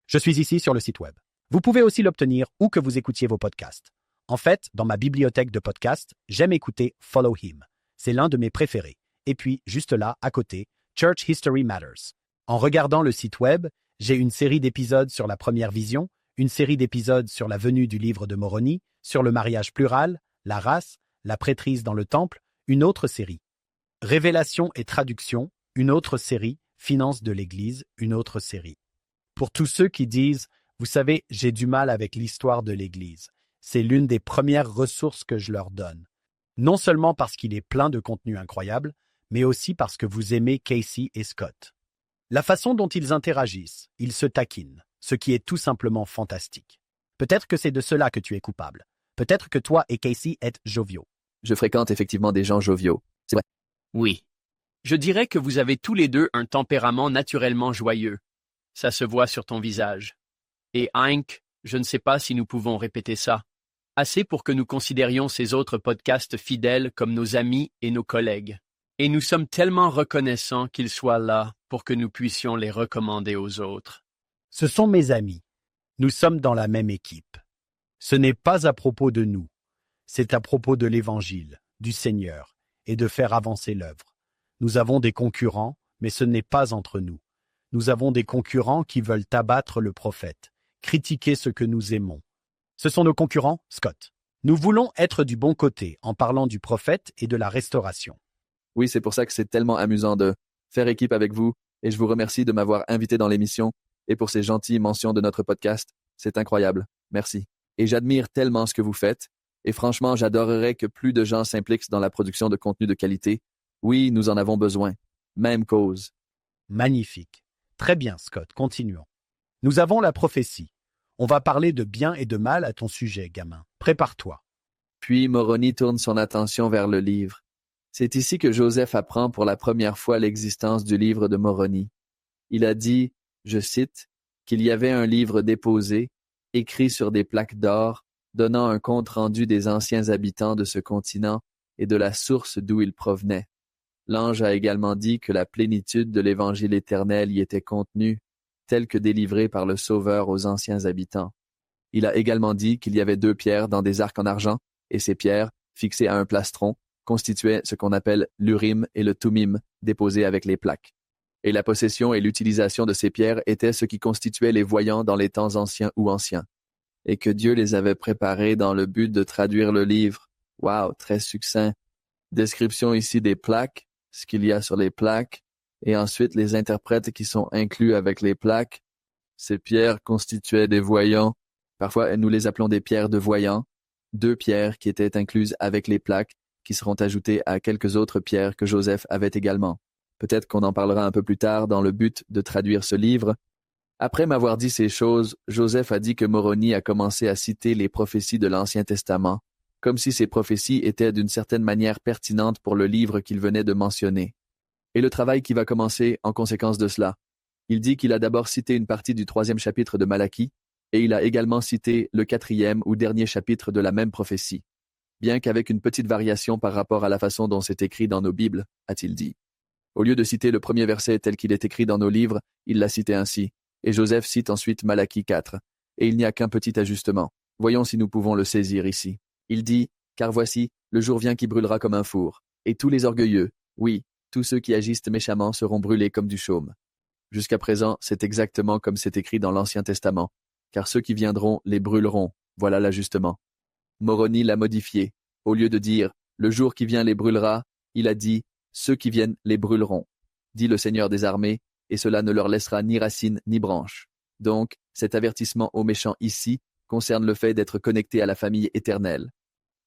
Je suis ici sur le site web. Vous pouvez aussi l'obtenir où que vous écoutiez vos podcasts. En fait, dans ma bibliothèque de podcasts, j'aime écouter Follow Him. C'est l'un de mes préférés. Et puis, juste là, à côté, Church History Matters. En regardant le site web, j'ai une série d'épisodes sur la première vision, une série d'épisodes sur la venue du livre de Moroni, sur le mariage plural, la race, la prêtrise dans le temple, une autre série. Révélation et traduction, une autre série. Finances de l'Église, une autre série. Pour tous ceux qui disent « Vous savez, j'ai du mal avec l'histoire de l'Église », c'est l'une des premières ressources que je leur donne. Non seulement parce qu'il est plein de contenu incroyable, mais aussi parce que vous aimez Casey et Scott. La façon dont ils interagissent, ils se taquinent, ce qui est tout simplement fantastique. Peut-être que c'est de cela que tu es coupable. Peut-être que toi et Casey êtes joviaux. Je fréquente effectivement des gens joviaux. C'est vrai. Oui. Je dirais que vous avez tous les deux un tempérament naturellement joyeux. Ça se voit sur ton visage. Et Hank, je ne sais pas si nous pouvons répéter ça. Assez pour que nous considérions ces autres podcasts fidèles comme nos amis et nos collègues. Et nous sommes tellement reconnaissants qu'ils soient là pour que nous puissions les recommander aux autres. Ce sont mes amis. Nous sommes dans la même équipe. Ce n'est pas à propos de nous. C'est à propos de l'Évangile, du Seigneur, et de faire avancer l'œuvre. Nous avons des concurrents, mais ce n'est pas entre nous. Nous avons des concurrents qui veulent abattre le prophète, critiquer ce que nous aimons. Ce sont nos concurrents, Scott. Nous voulons être du bon côté en parlant du prophète et de la restauration. Oui, c'est pour ça que c'est tellement amusant de faire équipe avec vous et je vous remercie de m'avoir invité dans l'émission et pour ces gentilles mentions de notre podcast. C'est incroyable. Merci. Et j'admire tellement ce que vous faites et franchement, j'adorerais que plus de gens s'impliquent dans la production de contenu de qualité. Oui, nous en avons besoin. Même cause. Magnifique. Très bien, Scott, continuons. Nous avons la prophétie. On va parler de bien et de mal à ton sujet, gamin. Prépare-toi. Puis Moroni tourne son attention vers le livre. C'est ici que Joseph apprend pour la première fois l'existence du livre de Moroni. Il a dit, je cite, qu'il y avait un livre déposé, écrit sur des plaques d'or, donnant un compte-rendu des anciens habitants de ce continent et de la source d'où ils provenaient. L'ange a également dit que la plénitude de l'Évangile éternel y était contenue, telle que délivrée par le Sauveur aux anciens habitants. Il a également dit qu'il y avait 2 pierres dans des arcs en argent, et ces pierres, fixées à un plastron, constituaient ce qu'on appelle l'Urim et le Thummim, déposés avec les plaques. Et la possession et l'utilisation de ces pierres étaient ce qui constituait les voyants dans les temps anciens ou anciens. Et que Dieu les avait préparés dans le but de traduire le livre. Wow, très succinct. Description ici des plaques, ce qu'il y a sur les plaques, et ensuite les interprètes qui sont inclus avec les plaques. Ces pierres constituaient des voyants. Parfois, nous les appelons des pierres de voyants. 2 pierres qui étaient incluses avec les plaques, qui seront ajoutées à quelques autres pierres que Joseph avait également. Peut-être qu'on en parlera un peu plus tard dans le but de traduire ce livre. Après m'avoir dit ces choses, Joseph a dit que Moroni a commencé à citer les prophéties de l'Ancien Testament, comme si ces prophéties étaient d'une certaine manière pertinentes pour le livre qu'il venait de mentionner. Et le travail qui va commencer en conséquence de cela. Il dit qu'il a d'abord cité une partie du 3e chapitre de Malachie, et il a également cité le 4e ou dernier chapitre de la même prophétie. Bien qu'avec une petite variation par rapport à la façon dont c'est écrit dans nos Bibles, a-t-il dit. Au lieu de citer le premier verset tel qu'il est écrit dans nos livres, il l'a cité ainsi, et Joseph cite ensuite Malachie 4, et il n'y a qu'un petit ajustement. Voyons si nous pouvons le saisir ici. Il dit, « Car voici, le jour vient qui brûlera comme un four, et tous les orgueilleux, oui, tous ceux qui agissent méchamment seront brûlés comme du chaume. » Jusqu'à présent, c'est exactement comme c'est écrit dans l'Ancien Testament, car ceux qui viendront les brûleront, voilà l'ajustement. Moroni l'a modifié. Au lieu de dire « le jour qui vient les brûlera », il a dit « ceux qui viennent les brûleront », dit le Seigneur des armées, et cela ne leur laissera ni racines ni branches. Donc, cet avertissement aux méchants ici concerne le fait d'être connecté à la famille éternelle.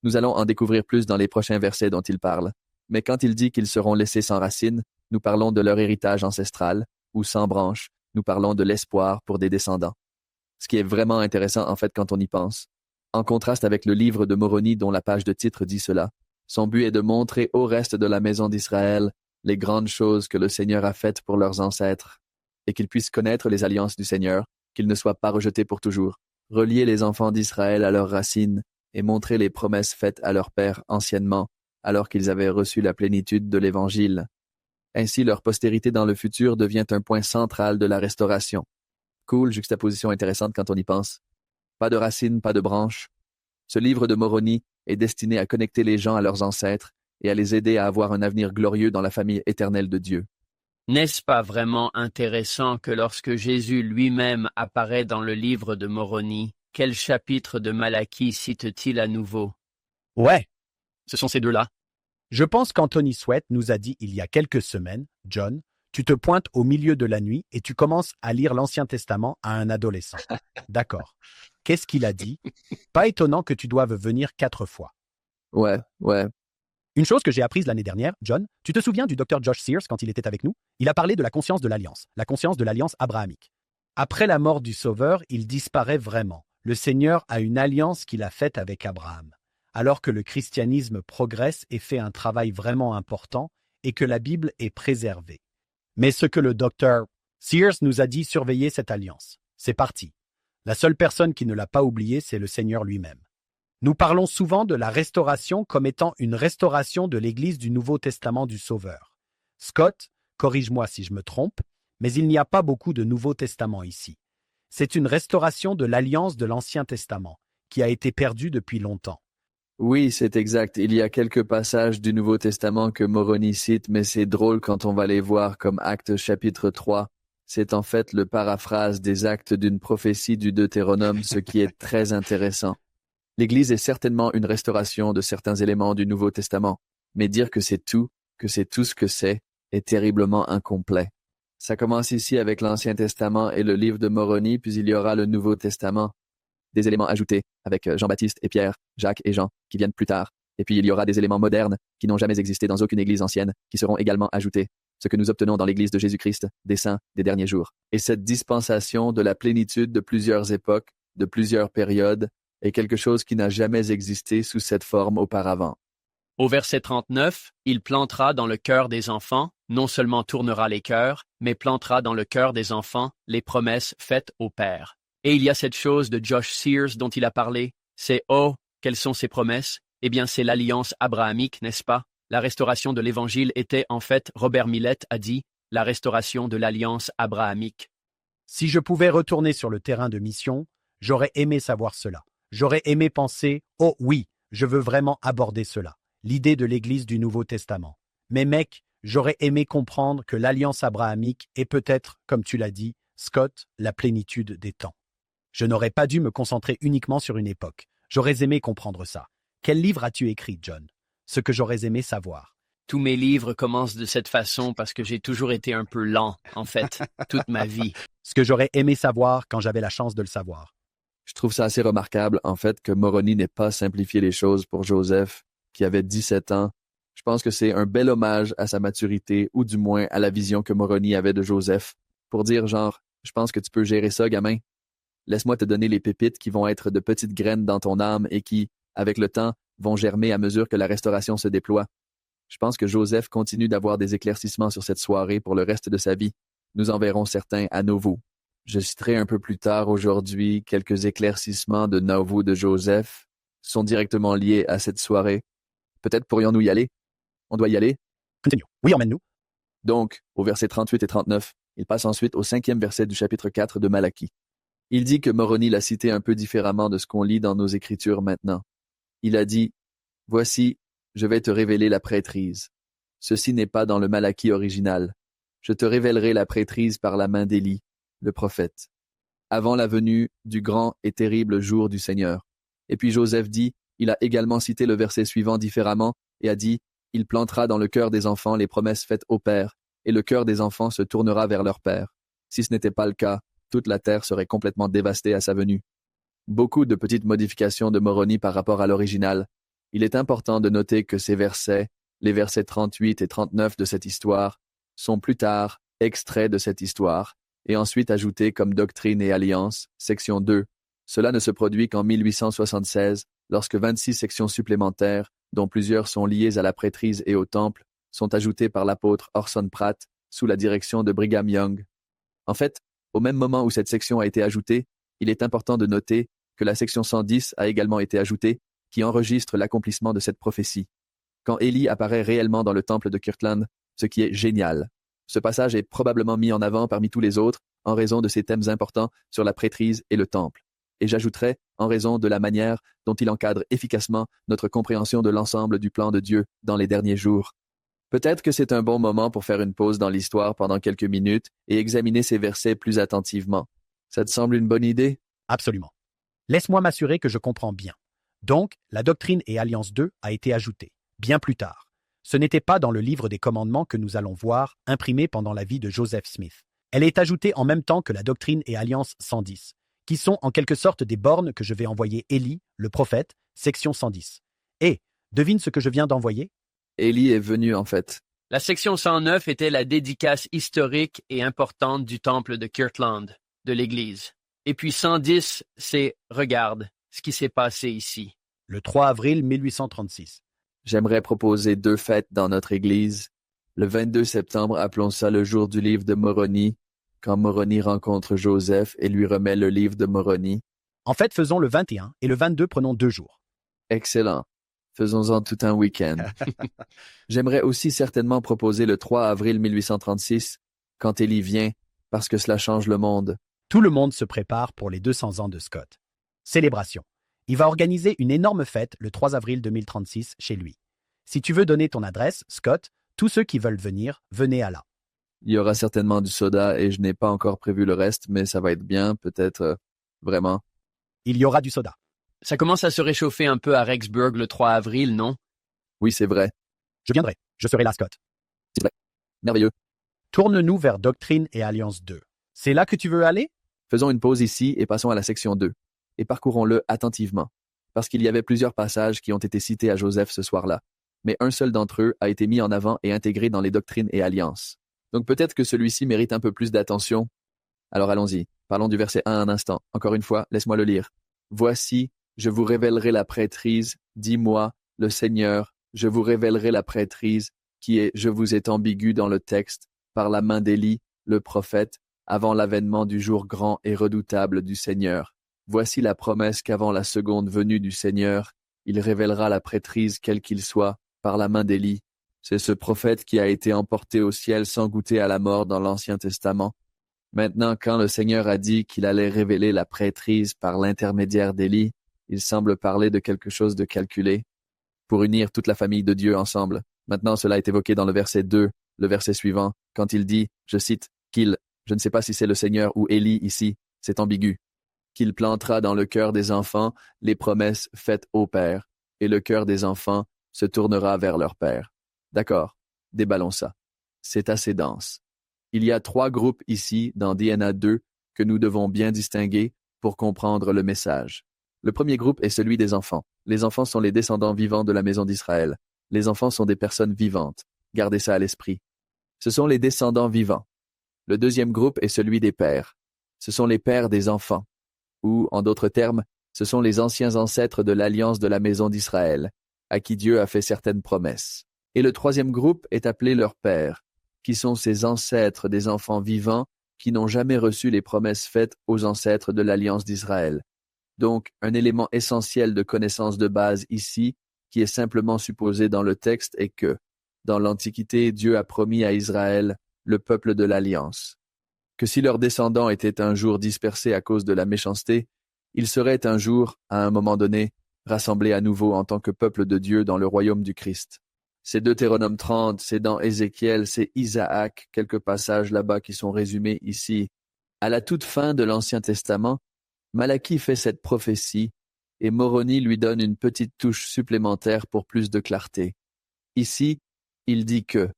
Nous allons en découvrir plus dans les prochains versets dont il parle, mais quand il dit qu'ils seront laissés sans racines, nous parlons de leur héritage ancestral, ou sans branches, nous parlons de l'espoir pour des descendants. Ce qui est vraiment intéressant en fait quand on y pense. En contraste avec le livre de Moroni dont la page de titre dit cela, son but est de montrer au reste de la maison d'Israël les grandes choses que le Seigneur a faites pour leurs ancêtres, et qu'ils puissent connaître les alliances du Seigneur, qu'ils ne soient pas rejetés pour toujours, relier les enfants d'Israël à leurs racines et montrer les promesses faites à leur père anciennement, alors qu'ils avaient reçu la plénitude de l'Évangile. Ainsi, leur postérité dans le futur devient un point central de la restauration. Cool, juxtaposition intéressante quand on y pense. Pas de racines, pas de branches. Ce livre de Moroni est destiné à connecter les gens à leurs ancêtres et à les aider à avoir un avenir glorieux dans la famille éternelle de Dieu. N'est-ce pas vraiment intéressant que lorsque Jésus lui-même apparaît dans le livre de Moroni, quel chapitre de Malachie cite-t-il à nouveau? Ouais, Ce sont ces deux-là. je pense qu'Anthony Sweat nous a dit il y a quelques semaines, John, tu te pointes au milieu de la nuit et tu commences à lire l'Ancien Testament à un adolescent. D'accord. Qu'est-ce qu'il a dit? Pas étonnant que tu doives venir 4 fois. Ouais. Une chose que j'ai apprise l'année dernière, John, tu te souviens du Dr. Josh Sears quand il était avec nous? Il a parlé de la conscience de l'alliance, la conscience de l'alliance abrahamique. Après la mort du Sauveur, il disparaît vraiment. Le Seigneur a une alliance qu'il a faite avec Abraham. Alors que le christianisme progresse et fait un travail vraiment important et que la Bible est préservée. Mais ce que le Dr. Sears nous a dit, surveiller cette alliance. C'est parti. La seule personne qui ne l'a pas oublié, c'est le Seigneur lui-même. Nous parlons souvent de la restauration comme étant une restauration de l'Église du Nouveau Testament du Sauveur. Scott, corrige-moi si je me trompe, mais il n'y a pas beaucoup de Nouveau Testament ici. C'est une restauration de l'alliance de l'Ancien Testament, qui a été perdue depuis longtemps. Oui, c'est exact. Il y a quelques passages du Nouveau Testament que Moroni cite, mais c'est drôle quand on va les voir comme Actes chapitre 3. C'est en fait le paraphrase des actes d'une prophétie du Deutéronome, ce qui est très intéressant. L'Église est certainement une restauration de certains éléments du Nouveau Testament, mais dire que c'est tout ce que c'est, est terriblement incomplet. Ça commence ici avec l'Ancien Testament et le livre de Moroni, puis il y aura le Nouveau Testament. Des éléments ajoutés avec Jean-Baptiste et Pierre, Jacques et Jean, qui viennent plus tard. Et puis il y aura des éléments modernes qui n'ont jamais existé dans aucune église ancienne, qui seront également ajoutés. Ce que nous obtenons dans l'église de Jésus-Christ, des saints, des derniers jours. Et cette dispensation de la plénitude de plusieurs époques, de plusieurs périodes, est quelque chose qui n'a jamais existé sous cette forme auparavant. Au verset 39, il plantera dans le cœur des enfants, non seulement tournera les cœurs, mais plantera dans le cœur des enfants les promesses faites au Père. Et il y a cette chose de Josh Sears dont il a parlé, c'est « Oh, quelles sont ces promesses ?» Eh bien, c'est l'alliance abrahamique, n'est-ce pas? La restauration de l'Évangile était, en fait, Robert Millet a dit, la restauration de l'alliance abrahamique. Si je pouvais retourner sur le terrain de mission, j'aurais aimé savoir cela. J'aurais aimé penser « Oh oui, je veux vraiment aborder cela », l'idée de l'Église du Nouveau Testament. Mais mec, j'aurais aimé comprendre que l'alliance abrahamique est peut-être, comme tu l'as dit, Scott, la plénitude des temps. Je n'aurais pas dû me concentrer uniquement sur une époque. J'aurais aimé comprendre ça. Quel livre as-tu écrit, John? Ce que j'aurais aimé savoir. Tous mes livres commencent de cette façon parce que j'ai toujours été un peu lent, en fait, toute ma vie. Ce que j'aurais aimé savoir quand j'avais la chance de le savoir. Je trouve ça assez remarquable, en fait, que Moroni n'ait pas simplifié les choses pour Joseph, qui avait 17 ans. Je pense que c'est un bel hommage à sa maturité, ou du moins à la vision que Moroni avait de Joseph, pour dire genre, je pense que tu peux gérer ça, gamin. Laisse-moi te donner les pépites qui vont être de petites graines dans ton âme et qui, avec le temps, vont germer à mesure que la restauration se déploie. Je pense que Joseph continue d'avoir des éclaircissements sur cette soirée pour le reste de sa vie. Nous en verrons certains à nouveau. Je citerai un peu plus tard aujourd'hui quelques éclaircissements de nouveau de Joseph sont directement liés à cette soirée. Peut-être pourrions-nous y aller? On doit y aller? Continue. Oui, emmène-nous. Donc, au verset 38 et 39, il passe ensuite au 5e verset du chapitre 4 de Malachie. Il dit que Moroni l'a cité un peu différemment de ce qu'on lit dans nos Écritures maintenant. Il a dit « Voici, je vais te révéler la prêtrise. Ceci n'est pas dans le Malachie original. Je te révélerai la prêtrise par la main d'Élie, le prophète, avant la venue du grand et terrible jour du Seigneur. » Et puis Joseph dit, il a également cité le verset suivant différemment et a dit « Il plantera dans le cœur des enfants les promesses faites au Père, et le cœur des enfants se tournera vers leur Père. Si ce n'était pas le cas, toute la terre serait complètement dévastée à sa venue. » Beaucoup de petites modifications de Moroni par rapport à l'original. Il est important de noter que ces versets, les versets 38 et 39 de cette histoire, sont plus tard extraits de cette histoire et ensuite ajoutés comme Doctrine et Alliance, section 2. Cela ne se produit qu'en 1876, lorsque 26 sections supplémentaires, dont plusieurs sont liées à la prêtrise et au temple, sont ajoutées par l'apôtre Orson Pratt sous la direction de Brigham Young. En fait, au même moment où cette section a été ajoutée, il est important de noter que la section 110 a également été ajoutée, qui enregistre l'accomplissement de cette prophétie. Quand Élie apparaît réellement dans le temple de Kirtland, ce qui est génial. Ce passage est probablement mis en avant parmi tous les autres en raison de ses thèmes importants sur la prêtrise et le temple. Et j'ajouterais en raison de la manière dont il encadre efficacement notre compréhension de l'ensemble du plan de Dieu dans les derniers jours. Peut-être que c'est un bon moment pour faire une pause dans l'histoire pendant quelques minutes et examiner ces versets plus attentivement. Ça te semble une bonne idée? Absolument. Laisse-moi m'assurer que je comprends bien. Donc, la Doctrine et Alliance 2 a été ajoutée, bien plus tard. Ce n'était pas dans le livre des commandements que nous allons voir, imprimé pendant la vie de Joseph Smith. Elle est ajoutée en même temps que la Doctrine et Alliance 110, qui sont en quelque sorte des bornes que je vais envoyer Élie, le prophète, section 110. Et, devine ce que je viens d'envoyer? Élie est venu en fait. La section 109 était la dédicace historique et importante du temple de Kirtland, de l'Église. Et puis 110, c'est « Regarde ce qui s'est passé ici ». Le 3 avril 1836. J'aimerais proposer 2 fêtes dans notre Église. Le 22 septembre, appelons ça le jour du livre de Moroni, quand Moroni rencontre Joseph et lui remet le livre de Moroni. En fait, faisons le 21 et le 22 prenons 2 jours. Excellent. Faisons-en tout un week-end. J'aimerais aussi certainement proposer le 3 avril 1836, quand Élie vient, parce que cela change le monde. Tout le monde se prépare pour les 200 ans de Scott. Célébration. Il va organiser une énorme fête le 3 avril 2036 chez lui. Si tu veux donner ton adresse, Scott, tous ceux qui veulent venir, venez à là. Il y aura certainement du soda et je n'ai pas encore prévu le reste, mais ça va être bien, peut-être, vraiment. Il y aura du soda. Ça commence à se réchauffer un peu à Rexburg le 3 avril, non? Oui, c'est vrai. Je viendrai. Je serai là, Scott. C'est vrai. Merveilleux. Tourne-nous vers Doctrine et Alliance 2. C'est là que tu veux aller? Faisons une pause ici et passons à la section 2. Et parcourons-le attentivement. Parce qu'il y avait plusieurs passages qui ont été cités à Joseph ce soir-là. Mais un seul d'entre eux a été mis en avant et intégré dans les Doctrines et Alliances. Donc peut-être que celui-ci mérite un peu plus d'attention. Alors allons-y. Parlons du verset 1 un instant. Encore une fois, laisse-moi le lire. « Voici, je vous révélerai la prêtrise, dis-moi, le Seigneur, je vous révélerai la prêtrise, qui est, je vous est ambigu dans le texte, par la main d'Élie, le prophète, avant l'avènement du jour grand et redoutable du Seigneur. Voici la promesse qu'avant la seconde venue du Seigneur, il révélera la prêtrise quel qu'il soit, par la main d'Élie. C'est ce prophète qui a été emporté au ciel sans goûter à la mort dans l'Ancien Testament. Maintenant, quand le Seigneur a dit qu'il allait révéler la prêtrise par l'intermédiaire d'Élie, il semble parler de quelque chose de calculé, pour unir toute la famille de Dieu ensemble. Maintenant, cela est évoqué dans le verset 2, le verset suivant, quand il dit, je cite, qu'il, je ne sais pas si c'est le Seigneur ou Élie ici, c'est ambigu, qu'il plantera dans le cœur des enfants les promesses faites au Père, et le cœur des enfants se tournera vers leur Père. D'accord, déballons ça. C'est assez dense. Il y a 3 groupes ici, dans DNA 2, que nous devons bien distinguer pour comprendre le message. Le premier groupe est celui des enfants. Les enfants sont les descendants vivants de la maison d'Israël. Les enfants sont des personnes vivantes. Gardez ça à l'esprit. Ce sont les descendants vivants. Le deuxième groupe est celui des pères. Ce sont les pères des enfants. Ou, en d'autres termes, ce sont les anciens ancêtres de l'alliance de la maison d'Israël. à qui Dieu a fait certaines promesses. Et le troisième groupe est appelé leurs pères, qui sont ces ancêtres des enfants vivants qui n'ont jamais reçu les promesses faites aux ancêtres de l'Alliance d'Israël. Donc, un élément essentiel de connaissance de base ici, qui est simplement supposé dans le texte, est que, dans l'Antiquité, Dieu a promis à Israël le peuple de l'Alliance, que si leurs descendants étaient un jour dispersés à cause de la méchanceté, ils seraient un jour, à un moment donné, rassemblés à nouveau en tant que peuple de Dieu dans le royaume du Christ. C'est Deutéronome 30, c'est dans Ézéchiel, c'est Isaac, quelques passages là-bas qui sont résumés ici. À la toute fin de l'Ancien Testament, Malachie fait cette prophétie et Moroni lui donne une petite touche supplémentaire pour plus de clarté. Ici, il dit que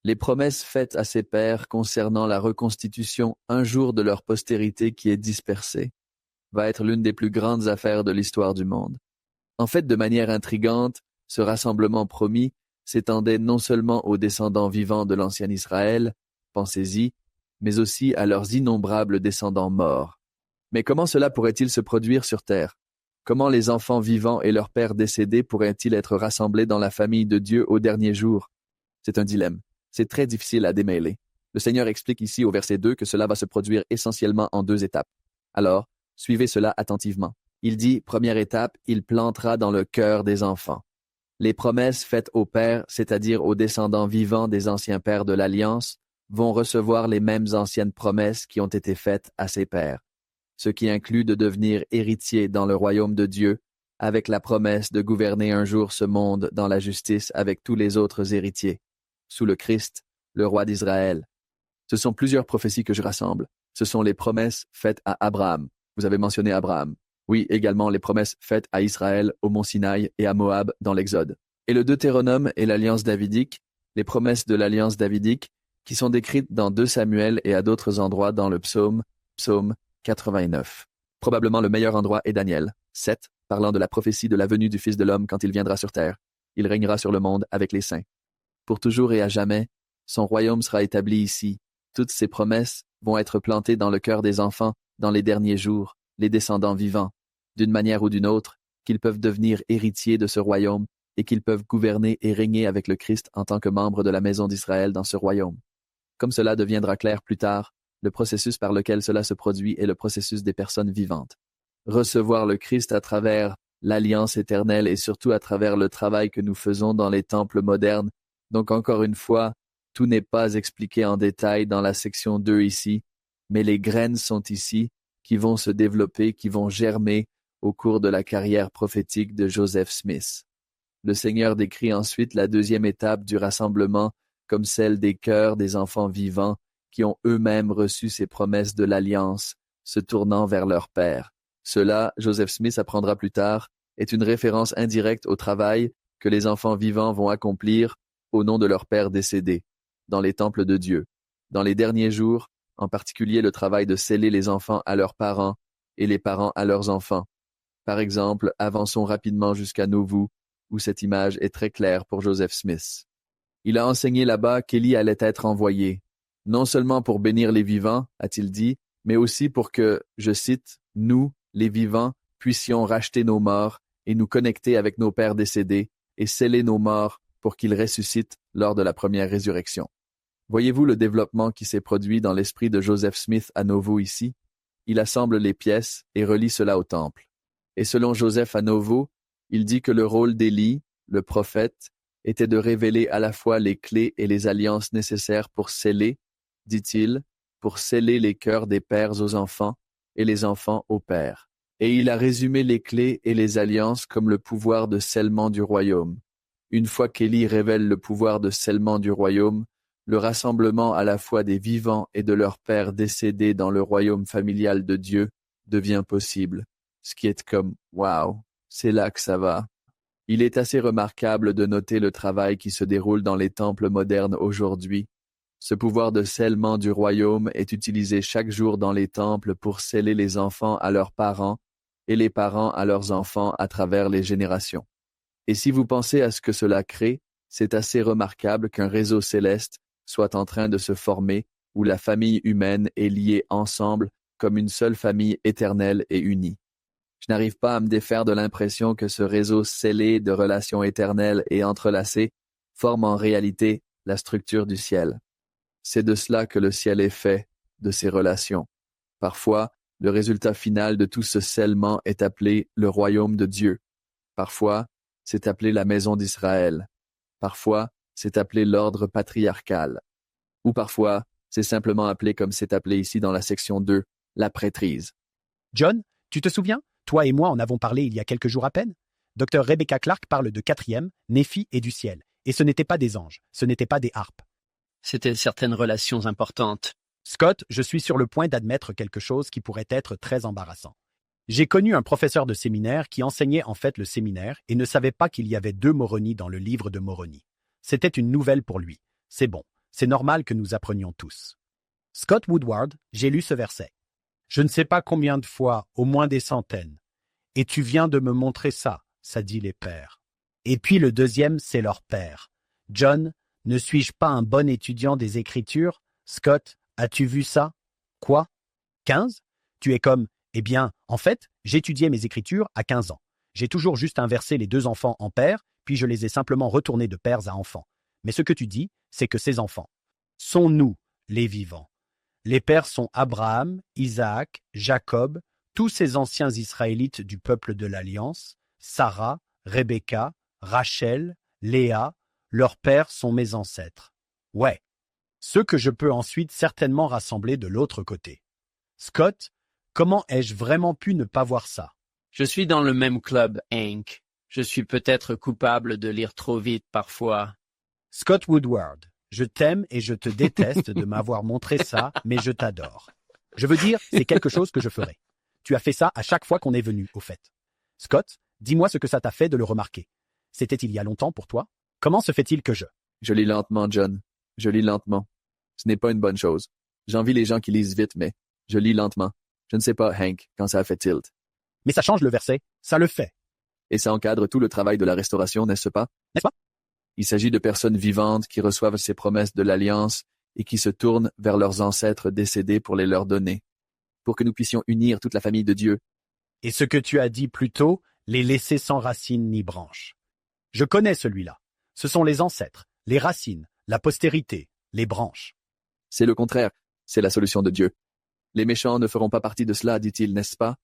les promesses faites à ses pères concernant la reconstitution un jour de leur postérité qui est dispersée va être l'une des plus grandes affaires de l'histoire du monde. En fait, de manière intrigante, ce rassemblement promis s'étendait non seulement aux descendants vivants de l'ancien Israël, pensez-y, mais aussi à leurs innombrables descendants morts. Mais comment cela pourrait-il se produire sur terre? Comment les enfants vivants et leurs pères décédés pourraient-ils être rassemblés dans la famille de Dieu au dernier jour? C'est un dilemme. C'est très difficile à démêler. Le Seigneur explique ici au verset 2 que cela va se produire essentiellement en 2 étapes. Alors, suivez cela attentivement. Il dit, première étape, il plantera dans le cœur des enfants. Les promesses faites aux pères, c'est-à-dire aux descendants vivants des anciens pères de l'Alliance, vont recevoir les mêmes anciennes promesses qui ont été faites à ses pères, ce qui inclut de devenir héritiers dans le royaume de Dieu, avec la promesse de gouverner un jour ce monde dans la justice avec tous les autres héritiers, sous le Christ, le roi d'Israël. Ce sont plusieurs prophéties que je rassemble. Ce sont les promesses faites à Abraham. Vous avez mentionné Abraham. Oui, également les promesses faites à Israël, au mont Sinaï et à Moab dans l'Exode. Et le Deutéronome et l'Alliance davidique, les promesses de l'Alliance davidique, qui sont décrites dans 2 Samuel et à d'autres endroits dans le psaume 89. Probablement le meilleur endroit est Daniel 7, parlant de la prophétie de la venue du Fils de l'homme quand il viendra sur terre. Il régnera sur le monde avec les saints. Pour toujours et à jamais, son royaume sera établi ici. Toutes ces promesses vont être plantées dans le cœur des enfants dans les derniers jours, les descendants vivants, d'une manière ou d'une autre, qu'ils peuvent devenir héritiers de ce royaume et qu'ils peuvent gouverner et régner avec le Christ en tant que membres de la maison d'Israël dans ce royaume. Comme cela deviendra clair plus tard, le processus par lequel cela se produit est le processus des personnes vivantes. Recevoir le Christ à travers l'alliance éternelle et surtout à travers le travail que nous faisons dans les temples modernes. Donc encore une fois, tout n'est pas expliqué en détail dans la section 2 ici, mais les graines sont ici, qui vont se développer, qui vont germer au cours de la carrière prophétique de Joseph Smith. Le Seigneur décrit ensuite la 2e étape du rassemblement comme celle des cœurs des enfants vivants qui ont eux-mêmes reçu ces promesses de l'Alliance, se tournant vers leur Père. Cela, Joseph Smith apprendra plus tard, est une référence indirecte au travail que les enfants vivants vont accomplir au nom de leur Père décédé, dans les temples de Dieu. Dans les derniers jours, en particulier le travail de sceller les enfants à leurs parents et les parents à leurs enfants. Par exemple, avançons rapidement jusqu'à Nauvoo, où cette image est très claire pour Joseph Smith. Il a enseigné là-bas qu'Élie allait être envoyé, non seulement pour bénir les vivants, a-t-il dit, mais aussi pour que, je cite, « nous, les vivants, puissions racheter nos morts et nous connecter avec nos pères décédés et sceller nos morts pour qu'ils ressuscitent lors de la première résurrection. » Voyez-vous le développement qui s'est produit dans l'esprit de Joseph Smith à Nauvoo ici? Il assemble les pièces et relie cela au temple. Et selon Joseph à Nauvoo, il dit que le rôle d'Élie, le prophète, était de révéler à la fois les clés et les alliances nécessaires pour sceller, dit-il, pour sceller les cœurs des pères aux enfants et les enfants aux pères. Et il a résumé les clés et les alliances comme le pouvoir de scellement du royaume. Une fois qu'Élie révèle le pouvoir de scellement du royaume, le rassemblement à la fois des vivants et de leurs pères décédés dans le royaume familial de Dieu devient possible. Ce qui est comme « Waouh, c'est là que ça va ». Il est assez remarquable de noter le travail qui se déroule dans les temples modernes aujourd'hui. Ce pouvoir de scellement du royaume est utilisé chaque jour dans les temples pour sceller les enfants à leurs parents et les parents à leurs enfants à travers les générations. Et si vous pensez à ce que cela crée, c'est assez remarquable qu'un réseau céleste soit en train de se former où la famille humaine est liée ensemble comme une seule famille éternelle et unie. Je n'arrive pas à me défaire de l'impression que ce réseau scellé de relations éternelles et entrelacées forme en réalité la structure du ciel. C'est de cela que le ciel est fait, de ces relations. Parfois, le résultat final de tout ce scellement est appelé le royaume de Dieu. Parfois, c'est appelé la maison d'Israël. Parfois, c'est appelé l'ordre patriarcal. Ou parfois, c'est simplement appelé comme c'est appelé ici dans la section 2, la prêtrise. John, tu te souviens? Toi et moi en avons parlé il y a quelques jours à peine. Dr Rebecca Clark parle de quatrième, Néphi et du ciel. Et ce n'étaient pas des anges, ce n'étaient pas des harpes. C'était certaines relations importantes. Scott, je suis sur le point d'admettre quelque chose qui pourrait être très embarrassant. J'ai connu un professeur de séminaire qui enseignait en fait le séminaire et ne savait pas qu'il y avait 2 Moroni dans le livre de Moroni. C'était une nouvelle pour lui. C'est bon, c'est normal que nous apprenions tous. Scott Woodward, j'ai lu ce verset. Je ne sais pas combien de fois, au moins des centaines. Et tu viens de me montrer ça, ça dit les pères. Et puis le deuxième, c'est leur père. John, ne suis-je pas un bon étudiant des Écritures? Scott, as-tu vu ça? Quoi? 15? Tu es comme, eh bien, en fait, j'étudiais mes Écritures à 15 ans. J'ai toujours juste inversé les 2 enfants en pères, puis je les ai simplement retournés de pères à enfants. Mais ce que tu dis, c'est que ces enfants sont nous, les vivants. Les pères sont Abraham, Isaac, Jacob, tous ces anciens Israélites du peuple de l'Alliance, Sarah, Rebecca, Rachel, Léa, leurs pères sont mes ancêtres. Ouais. Ceux que je peux ensuite certainement rassembler de l'autre côté. Scott, comment ai-je vraiment pu ne pas voir ça? Je suis dans le même club, Hank. Je suis peut-être coupable de lire trop vite parfois. Scott Woodward, je t'aime et je te déteste de m'avoir montré ça, mais je t'adore. Je veux dire, c'est quelque chose que je ferai. Tu as fait ça à chaque fois qu'on est venu, au fait. Scott, dis-moi ce que ça t'a fait de le remarquer. C'était il y a longtemps pour toi? Comment se fait-il que Je lis lentement, John. Je lis lentement. Ce n'est pas une bonne chose. J'envie les gens qui lisent vite, mais je lis lentement. Je ne sais pas, Hank, quand ça a fait tilt. Mais ça change le verset, ça le fait. Et ça encadre tout le travail de la restauration, n'est-ce pas? N'est-ce pas? Il s'agit de personnes vivantes qui reçoivent ces promesses de l'Alliance et qui se tournent vers leurs ancêtres décédés pour les leur donner, pour que nous puissions unir toute la famille de Dieu. Et ce que tu as dit plus tôt, les laisser sans racines ni branches. Je connais celui-là. Ce sont les ancêtres, les racines, la postérité, les branches. C'est le contraire, c'est la solution de Dieu. Les méchants ne feront pas partie de cela, dit-il, n'est-ce pas?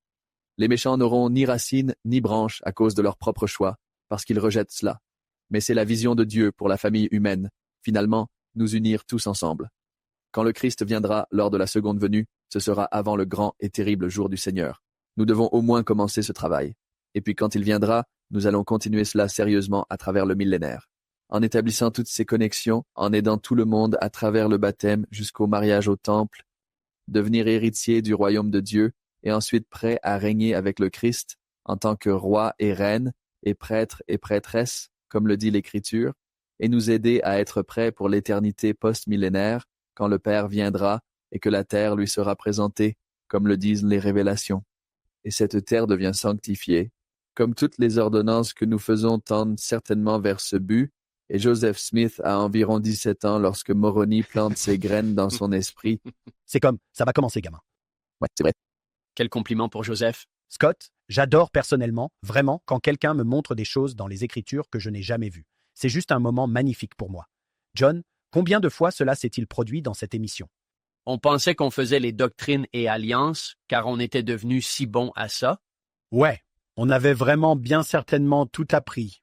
Les méchants n'auront ni racines ni branches à cause de leur propre choix, parce qu'ils rejettent cela. Mais c'est la vision de Dieu pour la famille humaine, finalement, nous unir tous ensemble. Quand le Christ viendra lors de la seconde venue, ce sera avant le grand et terrible jour du Seigneur. Nous devons au moins commencer ce travail. Et puis quand il viendra, nous allons continuer cela sérieusement à travers le millénaire. En établissant toutes ces connexions, en aidant tout le monde à travers le baptême jusqu'au mariage au temple, devenir héritier du royaume de Dieu et ensuite prêt à régner avec le Christ en tant que roi et reine et prêtre et prêtresse, comme le dit l'Écriture, et nous aider à être prêts pour l'éternité post-millénaire quand le Père viendra et que la terre lui sera présentée, comme le disent les révélations. Et cette terre devient sanctifiée. Comme toutes les ordonnances que nous faisons tendent certainement vers ce but, et Joseph Smith a environ 17 ans lorsque Moroni plante ses graines dans son esprit. C'est comme, ça va commencer, gamin. Ouais, c'est vrai. Quel compliment pour Joseph. Scott, j'adore personnellement, vraiment, quand quelqu'un me montre des choses dans les Écritures que je n'ai jamais vues. C'est juste un moment magnifique pour moi. John, combien de fois cela s'est-il produit dans cette émission? On pensait qu'on faisait les doctrines et alliances, car on était devenu si bon à ça. Ouais, on avait vraiment bien certainement tout appris.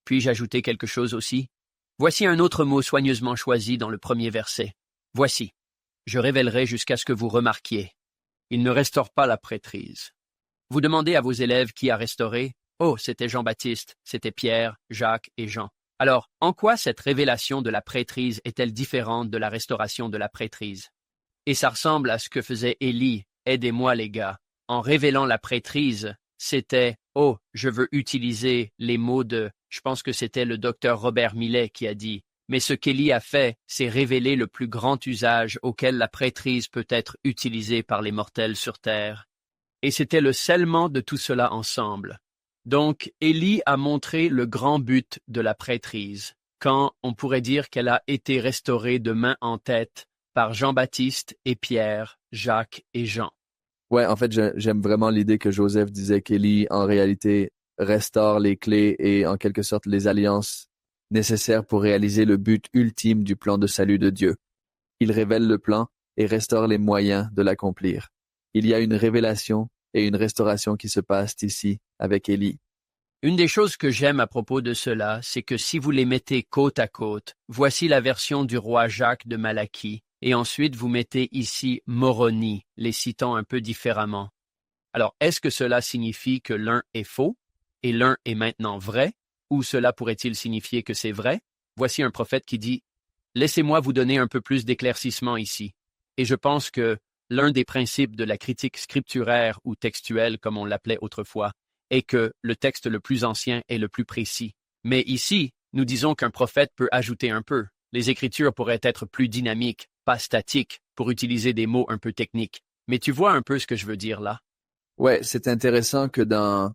Puis-je ajouter quelque chose aussi? Voici un autre mot soigneusement choisi dans le premier verset. Voici. Je révélerai jusqu'à ce que vous remarquiez. Il ne restaure pas la prêtrise. Vous demandez à vos élèves qui a restauré. Oh, c'était Jean-Baptiste, c'était Pierre, Jacques et Jean. Alors, en quoi cette révélation de la prêtrise est-elle différente de la restauration de la prêtrise? Et ça ressemble à ce que faisait Élie. Aidez-moi les gars. En révélant la prêtrise, c'était « Oh, je veux utiliser les mots de… » Je pense que c'était le docteur Robert Millet qui a dit « Mais ce qu'Élie a fait, c'est révéler le plus grand usage auquel la prêtrise peut être utilisée par les mortels sur terre. » Et c'était le scellement de tout cela ensemble. Donc, Élie a montré le grand but de la prêtrise, quand on pourrait dire qu'elle a été restaurée de main en tête par Jean-Baptiste et Pierre, Jacques et Jean. Ouais, en fait, j'aime vraiment l'idée que Joseph disait qu'Élie, en réalité, restaure les clés et en quelque sorte les alliances nécessaires pour réaliser le but ultime du plan de salut de Dieu. Il révèle le plan et restaure les moyens de l'accomplir. Il y a une révélation et une restauration qui se passent ici avec Élie. Une des choses que j'aime à propos de cela, c'est que si vous les mettez côte à côte, voici la version du roi Jacques de Malachie, et ensuite vous mettez ici Moroni, les citant un peu différemment. Alors, est-ce que cela signifie que l'un est faux et l'un est maintenant vrai, ou cela pourrait-il signifier que c'est vrai? Voici un prophète qui dit « Laissez-moi vous donner un peu plus d'éclaircissement ici. » Et je pense que l'un des principes de la critique scripturaire ou textuelle, comme on l'appelait autrefois, est que le texte le plus ancien est le plus précis. Mais ici, nous disons qu'un prophète peut ajouter un peu. Les Écritures pourraient être plus dynamiques, pas statiques, pour utiliser des mots un peu techniques. Mais tu vois un peu ce que je veux dire là? Ouais, c'est intéressant que dans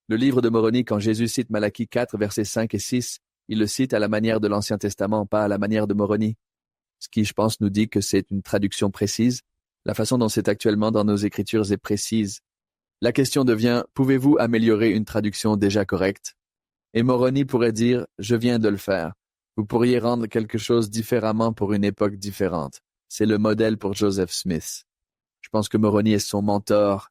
le livre de Moroni, quand Jésus cite Malachie 4, versets 5 et 6, il le cite à la manière de l'Ancien Testament, pas à la manière de Moroni. Ce qui, je pense, nous dit que c'est une traduction précise. La façon dont c'est actuellement dans nos Écritures est précise. La question devient, pouvez-vous améliorer une traduction déjà correcte? Et Moroni pourrait dire, je viens de le faire. Vous pourriez rendre quelque chose différemment pour une époque différente. C'est le modèle pour Joseph Smith. Je pense que Moroni est son mentor,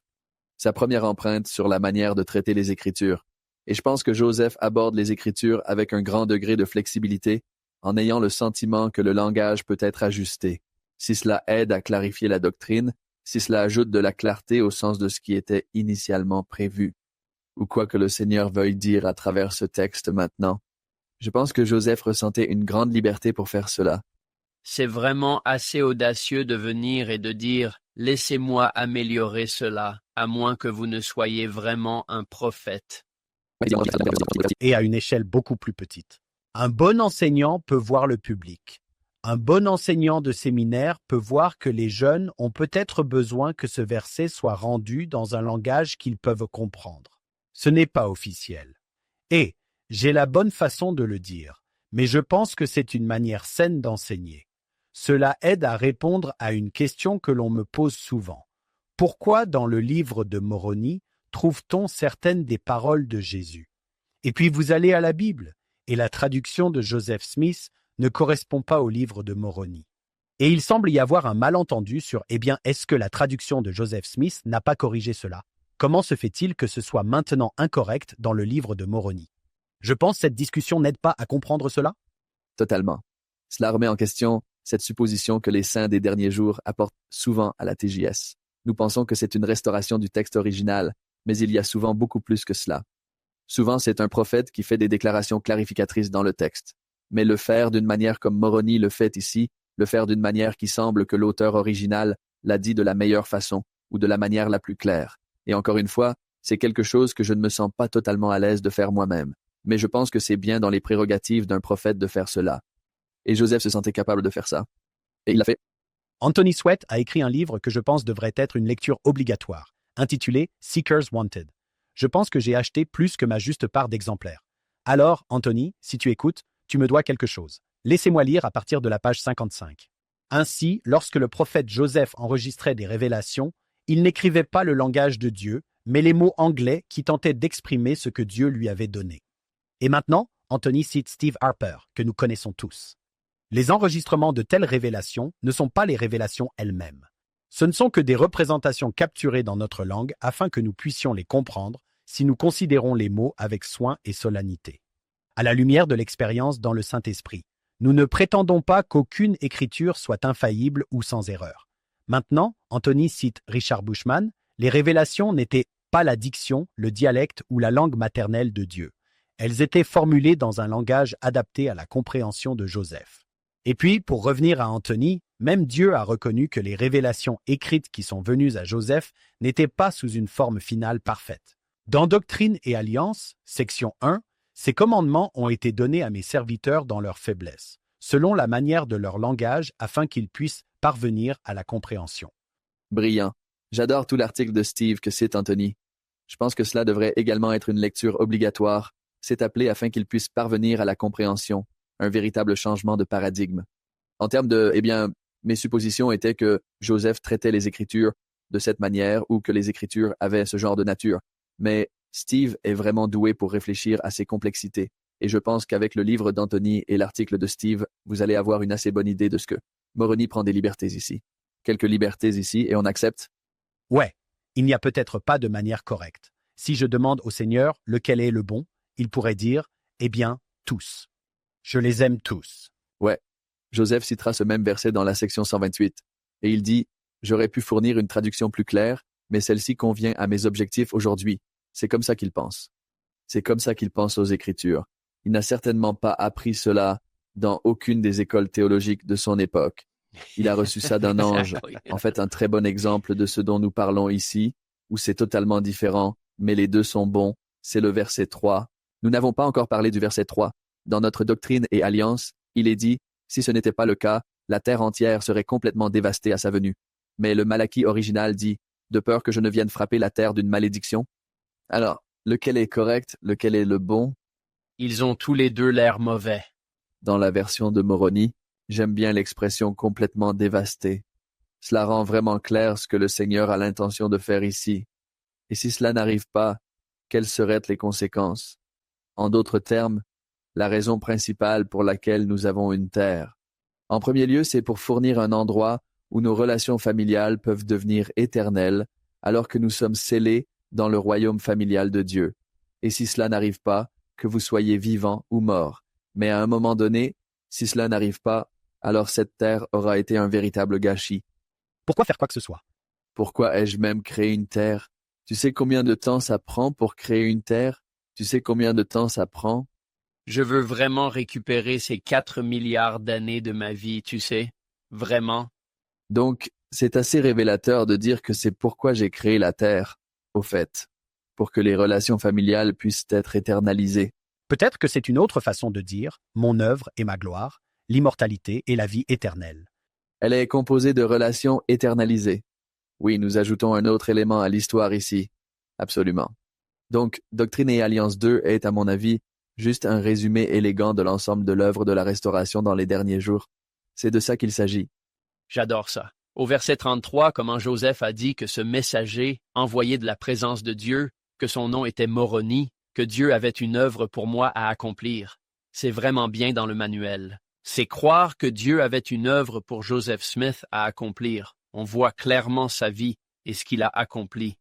sa première empreinte sur la manière de traiter les Écritures. Et je pense que Joseph aborde les Écritures avec un grand degré de flexibilité, en ayant le sentiment que le langage peut être ajusté. Si cela aide à clarifier la doctrine, si cela ajoute de la clarté au sens de ce qui était initialement prévu, ou quoi que le Seigneur veuille dire à travers ce texte maintenant. Je pense que Joseph ressentait une grande liberté pour faire cela. C'est vraiment assez audacieux de venir et de dire « Laissez-moi améliorer cela, à moins que vous ne soyez vraiment un prophète. » Et à une échelle beaucoup plus petite. Un bon enseignant peut voir le public. Un bon enseignant de séminaire peut voir que les jeunes ont peut-être besoin que ce verset soit rendu dans un langage qu'ils peuvent comprendre. Ce n'est pas officiel. Et j'ai la bonne façon de le dire, mais je pense que c'est une manière saine d'enseigner. Cela aide à répondre à une question que l'on me pose souvent. Pourquoi dans le livre de Moroni trouve-t-on certaines des paroles de Jésus? Et puis vous allez à la Bible, et la traduction de Joseph Smith ne correspond pas au livre de Moroni. Et il semble y avoir un malentendu sur est-ce que la traduction de Joseph Smith n'a pas corrigé cela? Comment se fait-il que ce soit maintenant incorrect dans le livre de Moroni? Je pense que cette discussion n'aide pas à comprendre cela. Totalement. Cela remet en question cette supposition que les saints des derniers jours apportent souvent à la TJS. Nous pensons que c'est une restauration du texte original, mais il y a souvent beaucoup plus que cela. Souvent, c'est un prophète qui fait des déclarations clarificatrices dans le texte. Mais le faire d'une manière comme Moroni le fait ici, le faire d'une manière qui semble que l'auteur original l'a dit de la meilleure façon ou de la manière la plus claire. Et encore une fois, c'est quelque chose que je ne me sens pas totalement à l'aise de faire moi-même. Mais je pense que c'est bien dans les prérogatives d'un prophète de faire cela. Et Joseph se sentait capable de faire ça. Et il l'a fait. Anthony Sweat a écrit un livre que je pense devrait être une lecture obligatoire, intitulé Seekers Wanted. Je pense que j'ai acheté plus que ma juste part d'exemplaires. Alors, Anthony, si tu écoutes, tu me dois quelque chose. Laissez-moi lire à partir de la page 55. Ainsi, lorsque le prophète Joseph enregistrait des révélations, il n'écrivait pas le langage de Dieu, mais les mots anglais qui tentaient d'exprimer ce que Dieu lui avait donné. Et maintenant, Anthony cite Steve Harper, que nous connaissons tous. Les enregistrements de telles révélations ne sont pas les révélations elles-mêmes. Ce ne sont que des représentations capturées dans notre langue afin que nous puissions les comprendre si nous considérons les mots avec soin et solennité. À la lumière de l'expérience dans le Saint-Esprit, nous ne prétendons pas qu'aucune écriture soit infaillible ou sans erreur. Maintenant, Anthony cite Richard Bushman, les révélations n'étaient pas la diction, le dialecte ou la langue maternelle de Dieu. Elles étaient formulées dans un langage adapté à la compréhension de Joseph. Et puis, pour revenir à Anthony, même Dieu a reconnu que les révélations écrites qui sont venues à Joseph n'étaient pas sous une forme finale parfaite. Dans Doctrine et Alliance, section 1, ces commandements ont été donnés à mes serviteurs dans leur faiblesse, selon la manière de leur langage afin qu'ils puissent parvenir à la compréhension. Brillant. J'adore tout l'article de Steve que cite Anthony. Je pense que cela devrait également être une lecture obligatoire. C'est appelé afin qu'ils puissent parvenir à la compréhension. Un véritable changement de paradigme. En termes de, mes suppositions étaient que Joseph traitait les Écritures de cette manière ou que les Écritures avaient ce genre de nature. Mais Steve est vraiment doué pour réfléchir à ces complexités. Et je pense qu'avec le livre d'Anthony et l'article de Steve, vous allez avoir une assez bonne idée de ce que Moroni prend des libertés ici. Quelques libertés ici et on accepte? Ouais, il n'y a peut-être pas de manière correcte. Si je demande au Seigneur lequel est le bon, il pourrait dire, eh bien, tous. Je les aime tous. Ouais. Joseph citera ce même verset dans la section 128. Et il dit, j'aurais pu fournir une traduction plus claire, mais celle-ci convient à mes objectifs aujourd'hui. C'est comme ça qu'il pense. C'est comme ça qu'il pense aux Écritures. Il n'a certainement pas appris cela dans aucune des écoles théologiques de son époque. Il a reçu ça d'un ange. En fait, un très bon exemple de ce dont nous parlons ici, où c'est totalement différent, mais les deux sont bons, c'est le verset 3. Nous n'avons pas encore parlé du verset 3. Dans notre doctrine et alliance, il est dit, si ce n'était pas le cas, la terre entière serait complètement dévastée à sa venue. Mais le Malachie original dit, de peur que je ne vienne frapper la terre d'une malédiction. Alors, lequel est correct, lequel est le bon? Ils ont tous les deux l'air mauvais. Dans la version de Moroni, j'aime bien l'expression complètement dévastée. Cela rend vraiment clair ce que le Seigneur a l'intention de faire ici. Et si cela n'arrive pas, quelles seraient les conséquences? En d'autres termes, la raison principale pour laquelle nous avons une terre. En premier lieu, c'est pour fournir un endroit où nos relations familiales peuvent devenir éternelles, alors que nous sommes scellés dans le royaume familial de Dieu. Et si cela n'arrive pas, que vous soyez vivant ou mort. Mais à un moment donné, si cela n'arrive pas, alors cette terre aura été un véritable gâchis. Pourquoi faire quoi que ce soit? Pourquoi ai-je même créé une terre? Tu sais combien de temps ça prend pour créer une terre? Tu sais combien de temps ça prend? Je veux vraiment récupérer ces 4 milliards d'années de ma vie, tu sais. Vraiment. Donc, c'est assez révélateur de dire que c'est pourquoi j'ai créé la terre, au fait, pour que les relations familiales puissent être éternalisées. Peut-être que c'est une autre façon de dire mon œuvre et ma gloire, l'immortalité et la vie éternelle. Elle est composée de relations éternalisées. Oui, nous ajoutons un autre élément à l'histoire ici. Absolument. Donc, Doctrine et Alliance 2 est, à mon avis, juste un résumé élégant de l'ensemble de l'œuvre de la restauration dans les derniers jours. C'est de ça qu'il s'agit. J'adore ça. Au verset 33, comment Joseph a dit que ce messager, envoyé de la présence de Dieu, que son nom était Moroni, que Dieu avait une œuvre pour moi à accomplir. C'est vraiment bien dans le manuel. C'est croire que Dieu avait une œuvre pour Joseph Smith à accomplir. On voit clairement sa vie et ce qu'il a accompli.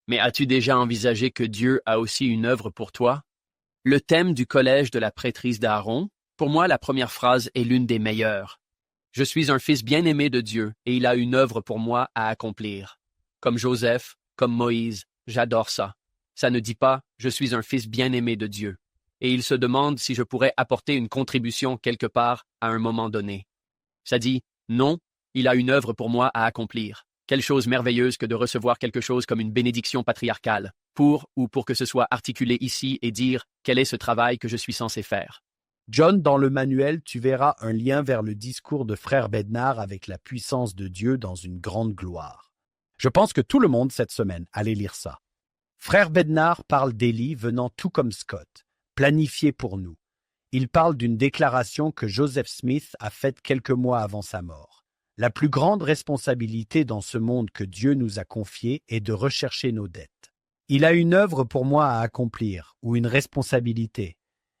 Mais as-tu déjà envisagé que Dieu a aussi une œuvre pour toi? Le thème du collège de la prêtrise d'Aaron, pour moi, la première phrase est l'une des meilleures. Je suis un fils bien-aimé de Dieu et il a une œuvre pour moi à accomplir. Comme Joseph, comme Moïse, j'adore ça. Ça ne dit pas « je suis un fils bien-aimé de Dieu ». Et il se demande si je pourrais apporter une contribution quelque part à un moment donné. Ça dit « non, il a une œuvre pour moi à accomplir ». Quelle chose merveilleuse que de recevoir quelque chose comme une bénédiction patriarcale, pour que ce soit articulé ici et dire quel est ce travail que je suis censé faire. John, dans le manuel, tu verras un lien vers le discours de frère Bednar avec la puissance de Dieu dans une grande gloire. Je pense que tout le monde cette semaine allait lire ça. Frère Bednar parle d'Élie venant tout comme Scott, planifié pour nous. Il parle d'une déclaration que Joseph Smith a faite quelques mois avant sa mort. La plus grande responsabilité dans ce monde que Dieu nous a confié est de rechercher nos dettes. Il a une œuvre pour moi à accomplir, ou une responsabilité.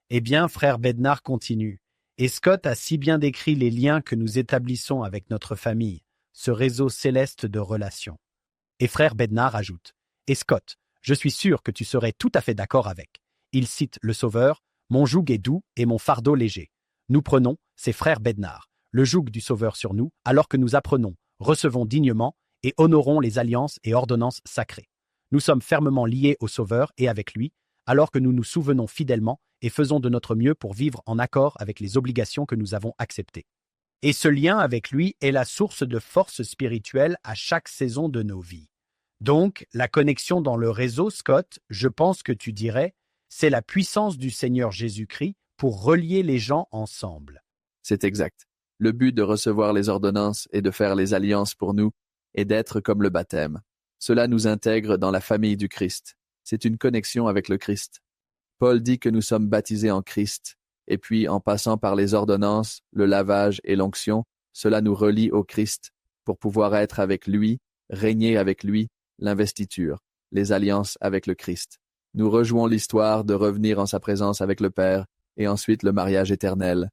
Eh bien, frère Bednar continue. Et Scott a si bien décrit les liens que nous établissons avec notre famille, ce réseau céleste de relations. Et frère Bednar ajoute. Et Scott, je suis sûr que tu serais tout à fait d'accord avec. Il cite le Sauveur, mon joug est doux et mon fardeau léger. Nous prenons, c'est frère Bednar, le joug du Sauveur sur nous, alors que nous apprenons, recevons dignement et honorons les alliances et ordonnances sacrées. Nous sommes fermement liés au Sauveur et avec lui, alors que nous nous souvenons fidèlement et faisons de notre mieux pour vivre en accord avec les obligations que nous avons acceptées. Et ce lien avec lui est la source de force spirituelle à chaque saison de nos vies. Donc, la connexion dans le réseau, Scott, je pense que tu dirais, c'est la puissance du Seigneur Jésus-Christ pour relier les gens ensemble. C'est exact. Le but de recevoir les ordonnances et de faire les alliances pour nous est d'être comme le baptême. Cela nous intègre dans la famille du Christ. C'est une connexion avec le Christ. Paul dit que nous sommes baptisés en Christ, et puis en passant par les ordonnances, le lavage et l'onction, cela nous relie au Christ pour pouvoir être avec lui, régner avec lui, l'investiture, les alliances avec le Christ. Nous rejouons l'histoire de revenir en sa présence avec le Père, et ensuite le mariage éternel.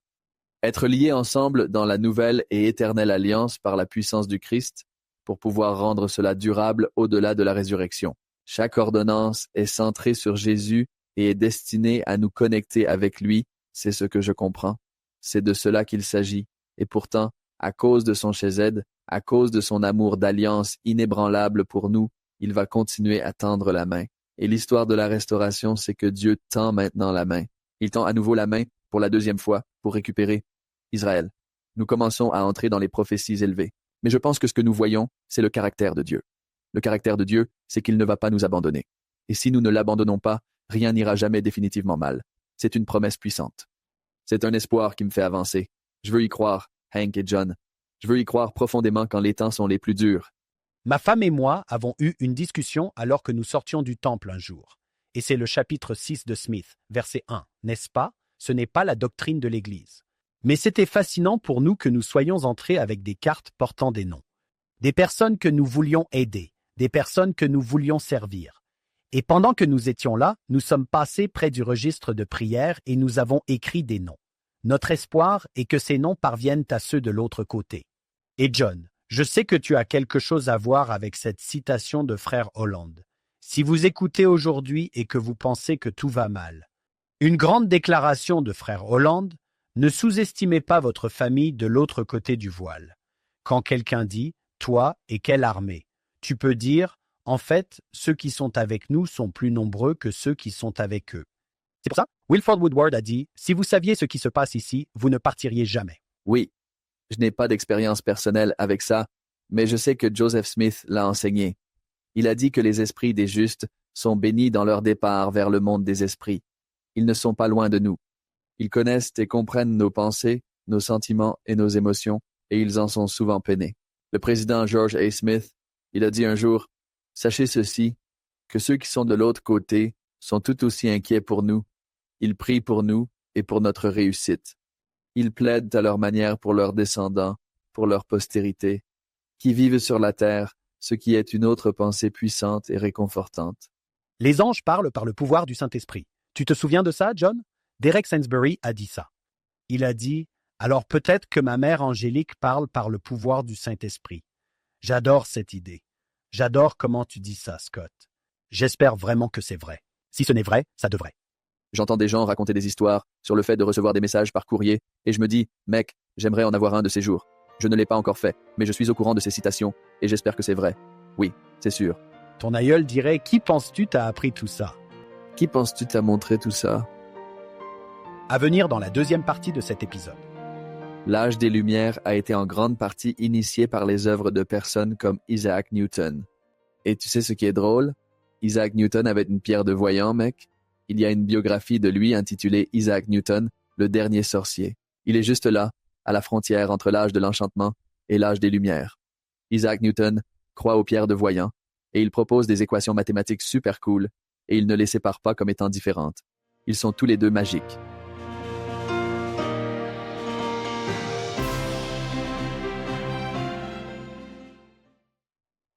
Être liés ensemble dans la nouvelle et éternelle alliance par la puissance du Christ, pour pouvoir rendre cela durable au-delà de la résurrection. Chaque ordonnance est centrée sur Jésus et est destinée à nous connecter avec lui, c'est ce que je comprends. C'est de cela qu'il s'agit, et pourtant, à cause de son Chesed, à cause de son amour d'alliance inébranlable pour nous, il va continuer à tendre la main. Et l'histoire de la restauration, c'est que Dieu tend maintenant la main. Il tend à nouveau la main, pour la deuxième fois, pour récupérer Israël. Nous commençons à entrer dans les prophéties élevées. Mais je pense que ce que nous voyons, c'est le caractère de Dieu. Le caractère de Dieu, c'est qu'il ne va pas nous abandonner. Et si nous ne l'abandonnons pas, rien n'ira jamais définitivement mal. C'est une promesse puissante. C'est un espoir qui me fait avancer. Je veux y croire, Hank et John. Je veux y croire profondément quand les temps sont les plus durs. Ma femme et moi avons eu une discussion alors que nous sortions du temple un jour. Et c'est le chapitre 6 de Smith, verset 1, n'est-ce pas? Ce n'est pas la doctrine de l'Église. Mais c'était fascinant pour nous que nous soyons entrés avec des cartes portant des noms. Des personnes que nous voulions aider, des personnes que nous voulions servir. Et pendant que nous étions là, nous sommes passés près du registre de prière et nous avons écrit des noms. Notre espoir est que ces noms parviennent à ceux de l'autre côté. Et John, je sais que tu as quelque chose à voir avec cette citation de frère Holland. Si vous écoutez aujourd'hui et que vous pensez que tout va mal, une grande déclaration de frère Holland, ne sous-estimez pas votre famille de l'autre côté du voile. Quand quelqu'un dit « toi et quelle armée », tu peux dire « en fait, ceux qui sont avec nous sont plus nombreux que ceux qui sont avec eux ». C'est pour ça, Wilford Woodward a dit « si vous saviez ce qui se passe ici, vous ne partiriez jamais ». Oui, je n'ai pas d'expérience personnelle avec ça, mais je sais que Joseph Smith l'a enseigné. Il a dit que les esprits des justes sont bénis dans leur départ vers le monde des esprits. Ils ne sont pas loin de nous. Ils connaissent et comprennent nos pensées, nos sentiments et nos émotions, et ils en sont souvent peinés. Le président George A. Smith, il a dit un jour, « Sachez ceci, que ceux qui sont de l'autre côté sont tout aussi inquiets pour nous. Ils prient pour nous et pour notre réussite. Ils plaident à leur manière pour leurs descendants, pour leur postérité, qui vivent sur la terre, ce qui est une autre pensée puissante et réconfortante. » Les anges parlent par le pouvoir du Saint-Esprit. Tu te souviens de ça, John? Derek Sainsbury a dit ça. Il a dit « Alors peut-être que ma mère Angélique parle par le pouvoir du Saint-Esprit. » J'adore cette idée. J'adore comment tu dis ça, Scott. J'espère vraiment que c'est vrai. Si ce n'est vrai, ça devrait. J'entends des gens raconter des histoires sur le fait de recevoir des messages par courrier, et je me dis « Mec, j'aimerais en avoir un de ces jours. » Je ne l'ai pas encore fait, mais je suis au courant de ces citations, et j'espère que c'est vrai. Oui, c'est sûr. Ton aïeul dirait « Qui penses-tu t'a appris tout ça ?» Qui penses-tu t'a montré tout ça? À venir dans la deuxième partie de cet épisode. L'âge des Lumières a été en grande partie initié par les œuvres de personnes comme Isaac Newton. Et tu sais ce qui est drôle? Isaac Newton avait une pierre de voyant, mec. Il y a une biographie de lui intitulée Isaac Newton, le dernier sorcier. Il est juste là, à la frontière entre l'âge de l'enchantement et l'âge des Lumières. Isaac Newton croit aux pierres de voyant, et il propose des équations mathématiques super cool, et il ne les sépare pas comme étant différentes. Ils sont tous les deux magiques.